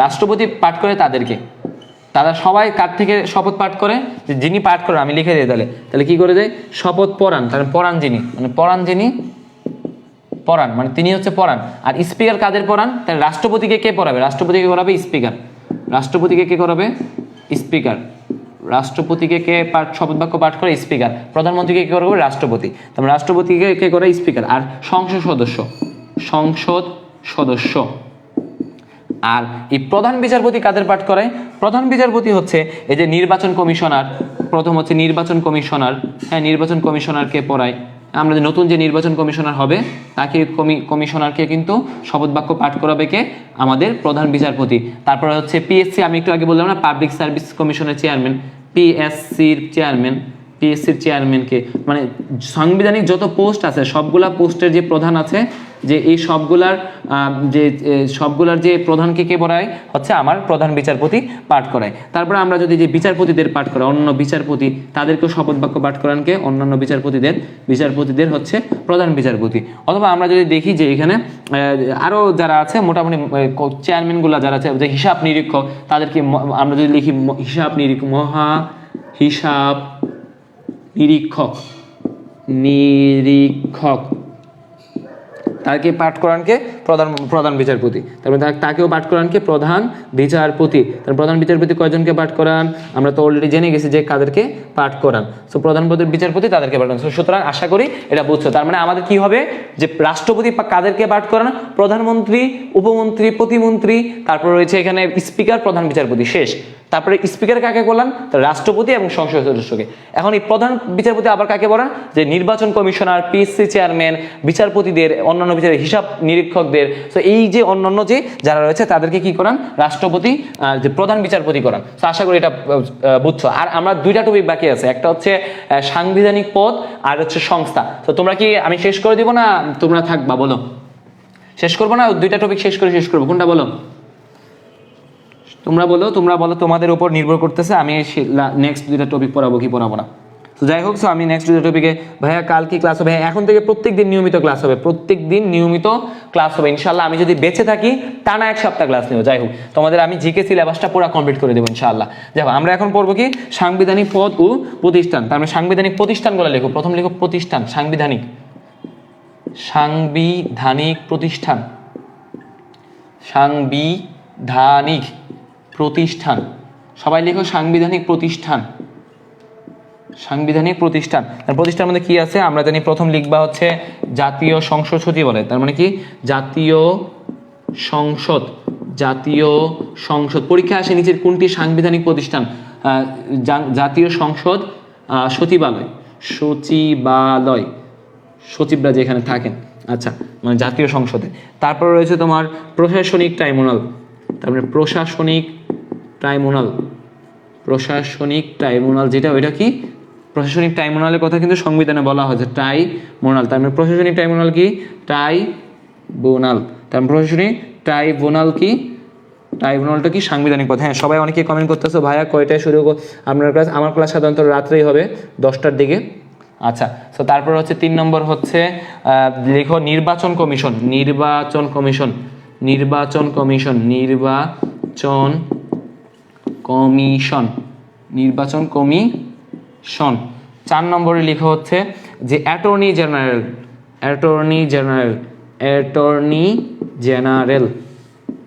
রাষ্ট্রপতি পাঠ করে তাদেরকে, তারা সবাই কার থেকে শপথ পাঠ করে? যিনি পাঠ করেন, আমি লিখে দিই তাহলে, তাহলে কি করে যায়? শপথ পড়ান, তাহলে পড়ান যিনি, মানে পড়ান যিনি, পড়ান মানে তিনি হচ্ছে পড়ান। আর স্পিকার কাদের পড়ান? তাহলে রাষ্ট্রপতিকে কে পড়াবে? রাষ্ট্রপতিকে করাবে স্পিকার। রাষ্ট্রপতিকে কে করাবে? স্পিকার। রাষ্ট্রপতিকে কে শপথ বাক্য পাঠ করে? স্পিকার। প্রধানমন্ত্রীকে কে করবে? রাষ্ট্রপতি। তারপরে রাষ্ট্রপতিকে কে করে? স্পিকার। আর সংসদ সদস্য, সংসদ সদস্য। আর এই প্রধান বিচারপতি কাদের পাঠ করায়? প্রধান বিচারপতি হচ্ছে এই যে নির্বাচন কমিশনার, প্রথম হচ্ছে নির্বাচন কমিশনার, হ্যাঁ, নির্বাচন কমিশনারকে পড়ায়। আমরা যে নতুন যে নির্বাচন কমিশনার হবে তাকে কমিশনারকে কিন্তু শপথ বাক্য পাঠ করাবে কে? আমাদের প্রধান বিচারপতি। তারপরে হচ্ছে পিএসসি, আমি একটু আগে বললাম না, পাবলিক সার্ভিস কমিশনের চেয়ারম্যান, পিএসসির চেয়ারম্যান, পিএসসির চেয়ারম্যানকে, মানে সাংবিধানিক যত পোস্ট আছে সবগুলা পোস্টের যে প্রধান আছে, যে এই সবগুলার যে প্রধানকে কে পড়ায়? হচ্ছে আমার প্রধান বিচারপতি পাঠ করায়। তারপরে আমরা যদি যে বিচারপতিদের পাঠ করা, অন্যান্য বিচারপতি, তাদেরকেও শপথ বাক্য পাঠ করান কে? অন্যান্য বিচারপতিদের হচ্ছে প্রধান বিচারপতি। অথবা আমরা যদি দেখি যে এখানে আরো যারা আছে মোটামুটি চেয়ারম্যানগুলা যারা আছে, যে হিসাব নিরীক্ষক, তাদেরকে আমরা যদি লিখি হিসাব নিরীক্ষক, তাকে পাঠ করান কে? প্রধান বিচারপতি। তারপরে তাকেও পাঠ করান কে? প্রধান বিচারপতি। তার প্রধান বিচারপতি কয়জনকে পাঠ করান? আমরা তো অলরেডি জেনে গেছি যে কাদেরকে পাঠ করান। সো প্রধান বিচারপতি তাদেরকে পাঠ করান। সুতরাং আশা করি এটা বুঝছো। তার মানে আমাদের কি হবে? যে রাষ্ট্রপতি কাদেরকে পাঠ করান? প্রধানমন্ত্রী, উপমন্ত্রী, প্রতিমন্ত্রী, তারপর রয়েছে এখানে স্পিকার, প্রধান বিচারপতি, শেষ। তারপরে স্পিকার কাকে বললাম? রাষ্ট্রপতি এবং সংসদ সদস্যকে। এখন এই প্রধান বিচারপতি আবার কাকে বলেন? যে নির্বাচন কমিশনার, পিএসসি চেয়ারম্যান, বিচারপতিদের, অন্যান্য বিচারের হিসাব নিরীক্ষকদের, তো এই যে অন্যান্য যে যারা রয়েছে তাদেরকে কি করান? রাষ্ট্রপতি, যে প্রধান বিচারপতি করান। তো আশা করি এটা বুঝছো। আর আমরা দুইটা টপিক বাকি আছে, একটা হচ্ছে সাংবিধানিক পদ আর হচ্ছে সংস্থা। তো তোমরা কি আমি শেষ করে দিব না তোমরা থাকবা? বলো, শেষ করবো না দুইটা টপিক শেষ করবো? কোনটা বলো? তোমরা বলো, তোমাদের উপর নির্ভর করতেছে আমি নেক্সট দুইটা টপিক পড়াবো কি পড়াবো না। তো যাই হোক, আমি নেক্সট দুইটা টপিকে, ভাইয়া কাল কি ক্লাস হবে? এখন থেকে প্রত্যেকদিন নিয়মিত ক্লাস হবে, প্রত্যেকদিন নিয়মিত ক্লাস হবে ইনশাল্লাহ। আমি যদি বেঁচে থাকি টানা এক সপ্তাহ ক্লাস নেব। যাই হোক, তোমাদের আমি জিকে সিলেবাসটা পুরো কমপ্লিট করে দেবো ইনশাআল্লাহ। যাবো, আমরা এখন পড়বো কি? সাংবিধানিক পদ ও প্রতিষ্ঠান। তার মানে সাংবিধানিক প্রতিষ্ঠানগুলো লেখো। প্রথম লেখো প্রতিষ্ঠান, সাংবিধানিক প্রতিষ্ঠান, সাংবিধানিক প্রতিষ্ঠান। সবাই লেখো সাংবিধানিক প্রতিষ্ঠান, সাংবিধানিক প্রতিষ্ঠান। প্রতিষ্ঠানের মধ্যে কি আছে আমরা জানি? প্রথম লিখবা হচ্ছে জাতীয় সংসদ সচিবালয়। তার মানে কি? জাতীয় সংসদ। পরীক্ষা আসে নিচের কোনটি সাংবিধানিক প্রতিষ্ঠান? জাতীয় সংসদ সচিবালয়, সচিবরা যেখানে থাকেন, আচ্ছা, মানে জাতীয় সংসদে। তারপর রয়েছে তোমার প্রশাসনিক ট্রাইব্যুনাল। তারপরে প্রশাসনিক ট্রাইব্যুনাল যেটা, ওইটা কি? প্রশাসনিক ট্রাইব্যুনালের কথা কিন্তু সংবিধানে বলা হয়েছে, ট্রাইব্যুনাল। তার মানে প্রশাসনিক ট্রাইব্যুনাল কি? ট্রাইব্যুনাল। তার প্রশাসনিক ট্রাইব্যুনাল কি? ট্রাইব্যুনালটা কি? সাংবিধানিক পদ। হ্যাঁ, সবাই অনেকে কমেন্ট করতেছো ভাইয়া কয়টায় শুরু আপনার ক্লাস? আমার ক্লাস সাধারণত রাত্রেই হবে 10টার দিকে। আচ্ছা, তো তারপর হচ্ছে 3 নম্বর হচ্ছে লেখো নির্বাচন কমিশন। 4 নম্বরে লেখা হচ্ছে যে অ্যাটর্নি জেনারেল।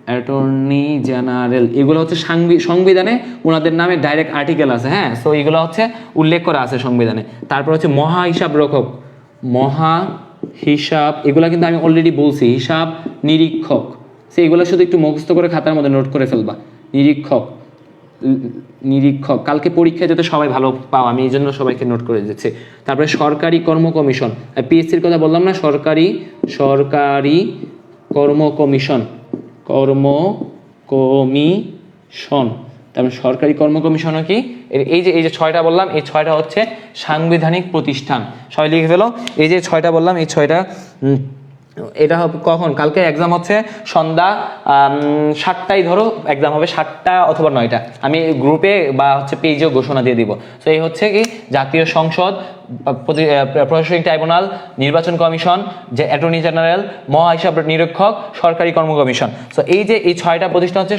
অ্যাটর্নি জেনারেল, এগুলো হচ্ছে সংবিধানে ওনাদের নামে ডাইরেক্ট আর্টিকেল আছে, হ্যাঁ। সো এগুলো হচ্ছে উল্লেখ করা আছে সংবিধানে। তারপর হচ্ছে মহা হিসাব রক্ষক, মহা হিসাব, এগুলো কিন্তু আমি অলরেডি বলছি, হিসাব নিরীক্ষক। সে এগুলো শুধু একটু মুখস্থ করে খাতার মধ্যে নোট করে ফেলবা। নিরীক্ষক, নিরীক্ষক, কালকে পরীক্ষায় যাতে সবাই ভালো পাও আমি এই জন্য সবাইকে নোট করে দিচ্ছি। তারপরে সরকারি কর্ম কমিশন, পিএসসির কথা বললাম না, সরকারি কর্ম কমিশন, তারপরে সরকারি কর্ম কমিশনও কি, এই যে 6টা বললাম, এই 6টা হচ্ছে সাংবিধানিক প্রতিষ্ঠান। সবাই লিখে ফেলো, এই যে 6টা বললাম, এই 6টা। এটা হবে কখন? কালকে এক্সাম হচ্ছে সন্ধ্যা 7টায়, ধরো এক্সাম হবে 7টা অথবা 9টা, আমি গ্রুপে বা হচ্ছে পেজেও ঘোষণা দিয়ে দিব। তো এই হচ্ছে কি জাতীয় সংসদ, প্রশাসনিক ট্রাইব্যুনাল, নির্বাচন কমিশন, যে অ্যাটর্নি জেনারেল, মহা হিসাব নিরীক্ষক, সরকারি কর্ম কমিশন। সো এই যে এই 6টা প্রতিষ্ঠান হচ্ছে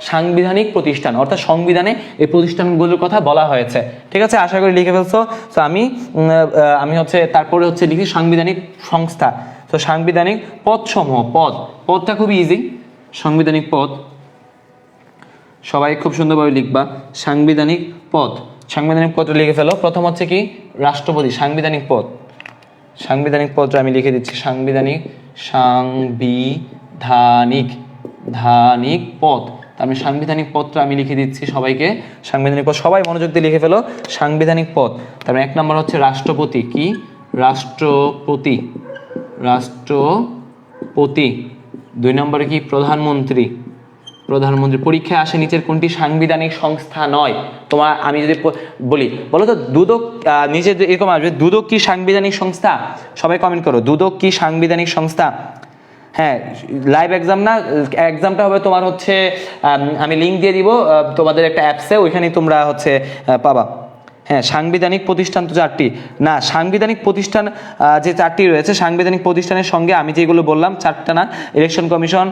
সাংবিধানিক প্রতিষ্ঠান, অর্থাৎ সংবিধানে এই প্রতিষ্ঠানগুলোর কথা বলা হয়েছে। ঠিক আছে, আশা করি লিখে ফেলছো। সো আমি হচ্ছে তারপরে হচ্ছে লিখি সাংবিধানিক সংস্থা। তো সাংবিধানিক পদসমূহ, পদটা খুবই ইজি। সাংবিধানিক পদ সবাই খুব সুন্দরভাবে লিখবা। সাংবিধানিক পদটা লিখে ফেলো। প্রথম হচ্ছে কি রাষ্ট্রপতি, সাংবিধানিক পদটা আমি লিখে দিচ্ছি। সাংবিধানিক পদ, আমি সাংবিধানিক পদটা আমি লিখে দিচ্ছি সবাইকে। সাংবিধানিক পদ সবাই মনোযোগ দিয়ে লিখে ফেলো, সাংবিধানিক পদ। তারপরে 1 নম্বর হচ্ছে রাষ্ট্রপতি, কি রাষ্ট্রপতি। 2 নম্বরে কি প্রধানমন্ত্রী। পরীক্ষায় আসে নিচের কোনটি সাংবিধানিক সংস্থা নয়? তোমার আমি যদি বলি, বলো তো দুদক, নিচে এরকম আসবে, দুদক কি সাংবিধানিক সংস্থা? সবাই কমেন্ট করো, দুদক কি সাংবিধানিক সংস্থা? হ্যাঁ, লাইভ এক্সাম না, এক্সামটা হবে তোমার হচ্ছে, আমি লিঙ্ক দিয়ে দিব তোমাদের একটা অ্যাপসে, ওইখানেই তোমরা হচ্ছে পাবা। হ্যাঁ, সাংবিধানিক প্রতিষ্ঠান তো 4টি না, সাংবিধানিক প্রতিষ্ঠান যে 4টি রয়েছে, সাংবিধানিক প্রতিষ্ঠানের সঙ্গে আমি যেগুলো বললাম 4টা না, ইলেকশন কমিশন,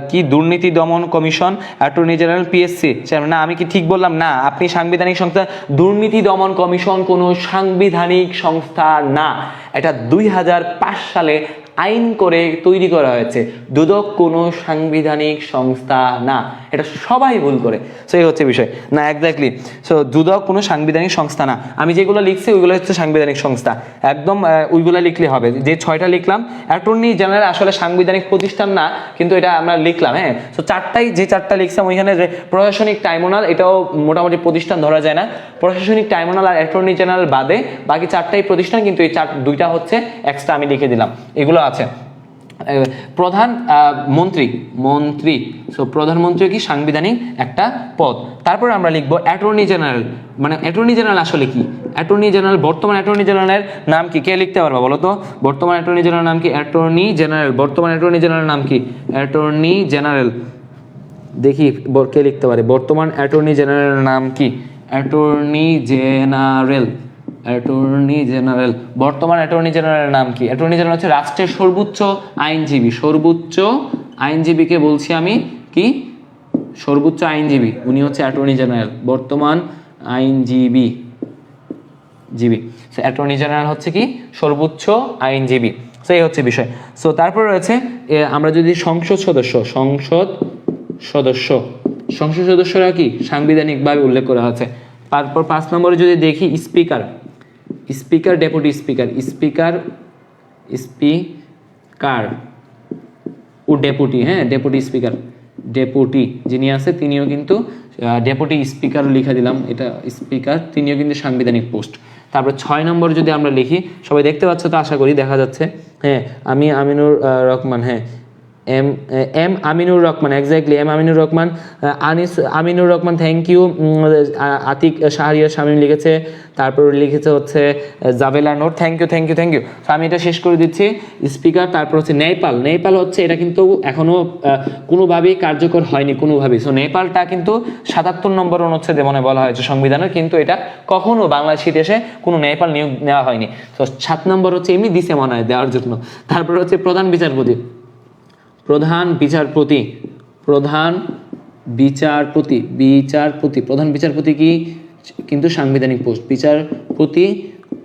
কি দুর্নীতি দমন কমিশন, অ্যাটর্নি জেনারেল, পিএসসি, না আমি কি ঠিক বললাম? না, আপনি সাংবিধানিক সংস্থা, দুর্নীতি দমন কমিশন কোনো সাংবিধানিক সংস্থা না, এটা 2005 সালে আইন করে তৈরি করা হয়েছে। দুদক কোনো সাংবিধানিক সংস্থা না, এটা সবাই ভুল করে। সো এই হচ্ছে বিষয় না, এক্স্যাক্টলি। সো দুদক কোনো সাংবিধানিক সংস্থা না, আমি যেগুলো লিখছি ওইগুলো হচ্ছে সাংবিধানিক সংস্থা, একদম ওইগুলো লিখলে হবে। যে 6টা লিখলাম, অ্যাটর্নি জেনারেল আসলে সাংবিধানিক প্রতিষ্ঠান না, কিন্তু এটা আমরা লিখলাম। হ্যাঁ, সো 4টাই, যে 4টা লিখলাম ওইখানে প্রশাসনিক ট্রাইব্যুনাল, এটাও মোটামুটি প্রতিষ্ঠান ধরা যায় না। প্রশাসনিক ট্রাইব্যুনাল আর অ্যাটর্নি জেনারেল বাদে বাকি 4টাই প্রতিষ্ঠান, কিন্তু এই 2টা হচ্ছে এক্সট্রা আমি লিখে দিলাম, এগুলো আছে। প্রধান মন্ত্রী, সো প্রধানমন্ত্রী কি সাংবিধানিক একটা পদ। তারপর আমরা লিখবো অ্যাটর্নি জেনারেল, মানে অ্যাটর্নি জেনারেল আসলে কি? অ্যাটর্নি জেনারেল, বর্তমান অ্যাটর্নি জেনারেলের নাম কি? কে লিখতে পারবা বলো তো? বর্তমান অ্যাটর্নি জেনারেল নাম কি? অ্যাটর্নি জেনারেল, বর্তমান অ্যাটর্নি জেনারেল নাম কি? অ্যাটর্নি জেনারেল, দেখি কে লিখতে পারে। বর্তমান অ্যাটর্নি জেনারেলের নাম কি? অ্যাটর্নি জেনারেল, বর্তমান অ্যাটর্নি জেনারেলের নাম কি? অ্যাটর্নি জেনারেল হচ্ছে রাষ্ট্রের সর্বোচ্চ আইনজীবীকে বলছি আমি, কি সর্বোচ্চ আইনজীবী, উনি হচ্ছে অ্যাটর্নি জেনারেল, বর্তমান আইনজীবী। অ্যাটর্নি জেনারেল হচ্ছে কি সর্বোচ্চ আইনজীবী। সো এই হচ্ছে বিষয়। সো তারপর রয়েছে, আমরা যদি সংসদ সদস্যরা কি সাংবিধানিকভাবে উল্লেখ করা আছে। তারপর 5 নম্বরে যদি দেখি স্পিকার, ডেপুটি স্পিকার, ও ডেপুটি, হ্যাঁ ডেপুটি যিনি আছে তিনিও কিন্তু ডেপুটি স্পিকারও লিখে দিলাম, এটা স্পিকার, তিনিও কিন্তু সাংবিধানিক পোস্ট। তারপর 6 নম্বর যদি আমরা লিখি, সবাই দেখতে পাচ্ছ তো, আশা করি দেখা যাচ্ছে। হ্যাঁ, আমি আমিনুর রহমান, হ্যাঁ M Aminur Rahman, exactly M Aminur Rahman, Aminur Rahman, thank you. Atik Shahriar Shamim লিখেছে, তারপর লিখেছে হচ্ছে জাবেলা নোট, থ্যাংক ইউ। তো আমি এটা শেষ করে দিচ্ছি। স্পিকার, তারপর হচ্ছে নেপাল হচ্ছে, এটা কিন্তু এখনো কোনোভাবেই কার্যকর হয়নি কোনোভাবেই। সো নেপালটা কিন্তু 77 নম্বর অনুচ্ছেদে মনে বলা হয়েছে সংবিধানের, কিন্তু এটা কখনো বাংলাদেশ ইতিহাসে কোনো নেপাল নিয়োগ নেওয়া হয়নি। তো 7 নম্বর হচ্ছে এমনি দিছে মনে হয় দেওয়ার জন্য। তারপর হচ্ছে প্রধান বিচারপতি কি কিন্তু সাংবিধানিক পোস্ট। বিচারপতি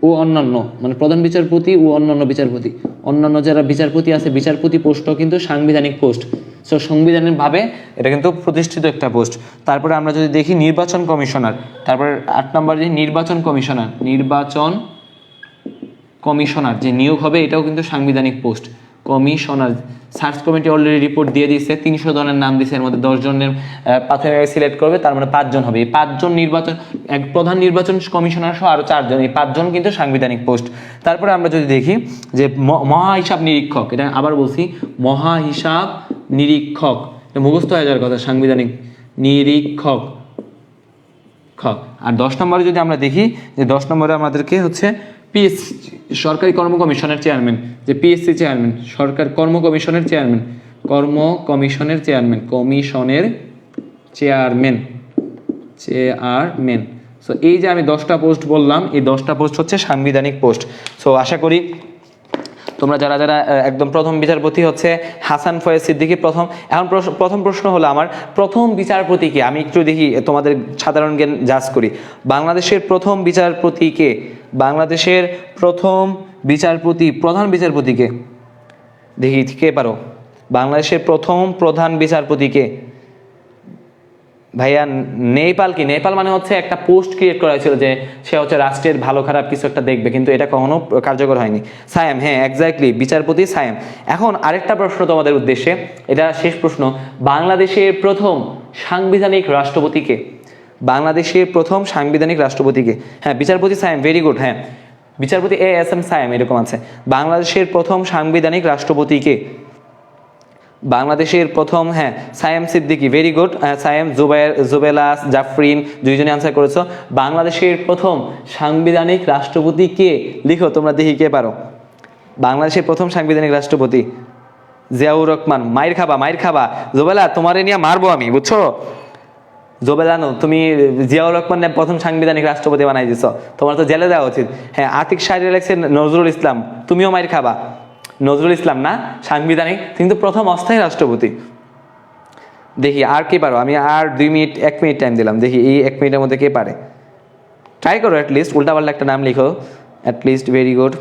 ও অন্যান্য, মানে প্রধান বিচারপতি ও অন্যান্য বিচারপতি, অন্যান্য যারা বিচারপতি আছে, বিচারপতি পোস্টও কিন্তু সাংবিধানিক পোস্ট। সো সাংবিধানিক ভাবে এটা কিন্তু প্রতিষ্ঠিত একটা পোস্ট। তারপরে আমরা যদি দেখি নির্বাচন কমিশনার, তারপরে 8 নম্বর যে নির্বাচন কমিশনার যে নিয়োগ হবে, এটাও কিন্তু সাংবিধানিক post. Commissioner search committee already report দিয়ে দিচ্ছে, 300 জনের নাম দিচ্ছে, এর মধ্যে 10 জনের প্রাথমিক সিলেক্ট করবে, তার মানে 5 জন হবে। এই 5 জন নির্বাচন, এক প্রধান নির্বাচন কমিশনার সহ আরো 4 জন, এই 5 জন কিন্তু সাংবিধানিক পোস্ট। তারপরে আমরা যদি দেখি যে মহা হিসাব নিরীক্ষক, এটা আবার বলছি মহা হিসাব নিরীক্ষক, এটা মুখস্থ হয়ে যাওয়ার কথা, সাংবিধানিক নিরীক্ষক। আর 10 নম্বরে যদি আমরা দেখি যে 10 নম্বরে আমাদেরকে হচ্ছে পিএসসি সরকারি কর্ম কমিশনের চেয়ারম্যান, যে পিএসসি চেয়ারম্যান, সরকার কর্ম কমিশনের চেয়ারম্যান। সো এই যে আমি 10টা পোস্ট বললাম, এই 10টা পোস্ট হচ্ছে সাংবিধানিক পোস্ট। সো আশা করি তোমরা যারা যারা একদম প্রথম বিচারপতি হচ্ছে হাসান ফয়েজ সিদ্দিকী প্রথম। এখন প্রথম প্রশ্ন হলো আমার, প্রথম বিচারপতিকে আমি একটু দেখি তোমাদের সাধারণ জ্ঞান জাজ করি। বাংলাদেশের প্রথম বিচারপতিকে, বাংলাদেশের প্রথম বিচারপতি, প্রধান বিচারপতিকে দেখি কে পারো? বাংলাদেশের প্রথম প্রধান বিচারপতিকে ভাইয়া নেপাল। কি নেপাল মানে হচ্ছে একটা পোস্ট ক্রিয়েট করা হয়েছিল যে সে হচ্ছে রাষ্ট্রের ভালো খারাপ কিছু একটা দেখবে, কিন্তু এটা কখনো কার্যকর হয়নি। সায়েম, হ্যাঁ এক্স্যাক্টলি, বিচারপতি সায়েম। এখন আরেকটা প্রশ্ন তোমাদের উদ্দেশ্যে, এটা শেষ প্রশ্ন, বাংলাদেশের প্রথম সাংবিধানিক রাষ্ট্রপতিকে? বাংলাদেশের প্রথম সাংবিধানিক রাষ্ট্রপতিকে? হ্যাঁ বিচারপতি সায়েম, ভেরি গুড। হ্যাঁ বিচারপতি ASM সায়েম এরকম আছে। বাংলাদেশের প্রথম সাংবিধানিক রাষ্ট্রপতিকে? বাংলাদেশের প্রথম, হ্যাঁ সায়েম সিদ্দিকী, ভেরি গুড। সায়েম, জুবেলাস, জাফরিন দুইজনে আনসার করেছো। বাংলাদেশের প্রথম সাংবিধানিক রাষ্ট্রপতি কে? লিখো তোমরা দেখি কে পারো। বাংলাদেশের প্রথম সাংবিধানিক রাষ্ট্রপতি জিয়াউর রহমান। মাইর খাবা জুবেলা, তোমারে নিয়ে মারবো আমি, বুঝছো? জুবেলানো, তুমি জিয়াউর রহমান প্রথম সাংবিধানিক রাষ্ট্রপতি বানাই দিছো, তোমার তো জেলে দেওয়া উচিত। হ্যাঁ আতিক শাহরি লেখছেন নজরুল ইসলাম, তুমিও মাইর খাবা। নজরুল ইসলাম না সাংবিধানিক, কিন্তু প্রথম অস্থায়ী রাষ্ট্রপতি। দেখি আর কে পারো, আমি আর 2 মিনিট 1 মিনিট টাইম দিলাম, দেখি এই 1 মিনিটের মধ্যে কে পারে। ট্রাই করো, অ্যাটলিস্ট উল্টাপাল্টা একটা নাম লিখো, অ্যাটলিস্ট। Very good.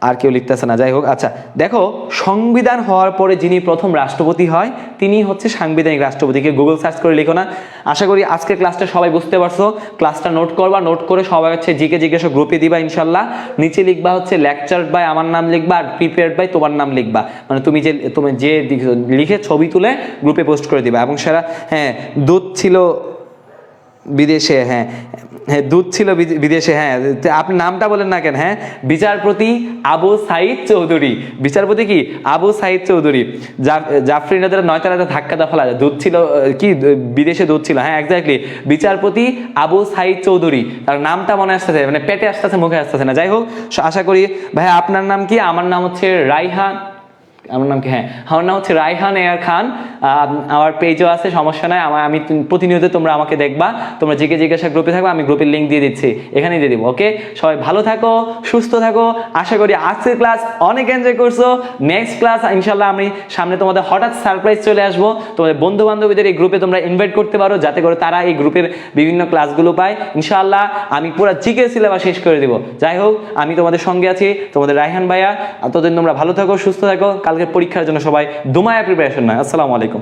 আর কেউ লিখতেছে না, যাই হোক। আচ্ছা দেখো, সংবিধান হওয়ার পরে যিনি প্রথম রাষ্ট্রপতি হয় তিনি হচ্ছে সাংবিধানিক রাষ্ট্রপতিকে গুগল সার্চ করে লিখো না। আশা করি আজকের ক্লাসটা সবাই বুঝতে পারছো। ক্লাসটা নোট করবা, নোট করে সবাই হচ্ছে জিকে জিজ্ঞাসা গ্রুপে দিবা ইনশাল্লাহ। নিচে লিখবা হচ্ছে লেকচার বাই আমার নাম লিখবা, আর প্রিপেয়ার্ড বাই তোমার নাম লিখবা, মানে তুমি যে লিখে ছবি তুলে গ্রুপে পোস্ট করে দিবা। এবং সেটা হ্যাঁ দুধ ছিল বিদেশে, হ্যাঁ দুধ ছিল বিদেশে, হ্যাঁ আপনি নামটা বলেন না কেন? হ্যাঁ বিচারপতি আবু সাইদ চৌধুরী, বিচারপতি কি আবু সাইদ চৌধুরী। জাফরিনাদের 9 তালাতে ধাক্কা দা ফেলা, দুধ ছিল কি বিদেশে দুধ ছিল, হ্যাঁ এক্স্যাক্টলি বিচারপতি আবু সাইদ চৌধুরী। তার নামটা মনে আসতেছে, মানে পেটে আসতেছে, মুখে আসতেছে না। যাই হোক আশা করি ভাই আপনার নাম কি? আমার নাম হচ্ছে রাইহান। আমার নাম কি? হ্যাঁ আমার নাম হচ্ছে রাইহান এয়ার খান। আমার পেজও আছে, সমস্যা নাই। আমি প্রতিনিয়ত তোমরা আমাকে দেখবা, তোমরা জিজ্ঞাসা গ্রুপে থাকবা, আমি গ্রুপের লিঙ্ক দিয়ে দিচ্ছি, এখানেই দিয়ে দিব। ওকে সবাই ভালো থাকো, সুস্থ থাকো। আশা করি আজকের ক্লাস অনেক এনজয় করছো। নেক্সট ক্লাস ইনশাল্লাহ আমি সামনে তোমাদের হঠাৎ সারপ্রাইজ চলে আসবো। তোমাদের বন্ধু বান্ধবীদের এই গ্রুপে তোমরা ইনভাইট করতে পারো, যাতে করে তারা এই গ্রুপের বিভিন্ন ক্লাসগুলো পায়। ইনশাল্লাহ আমি পুরো জিকে সিলেবাস শেষ করে দিব। যাই হোক আমি তোমাদের সঙ্গে আছি, তোমাদের রাইহান ভাইয়া। ততদিন তোমরা ভালো থাকো, সুস্থ থাকো। কালকে পরীক্ষার জন্য সবাই দুমায়া প্রিপারেশন নাও। আসসালামু আলাইকুম।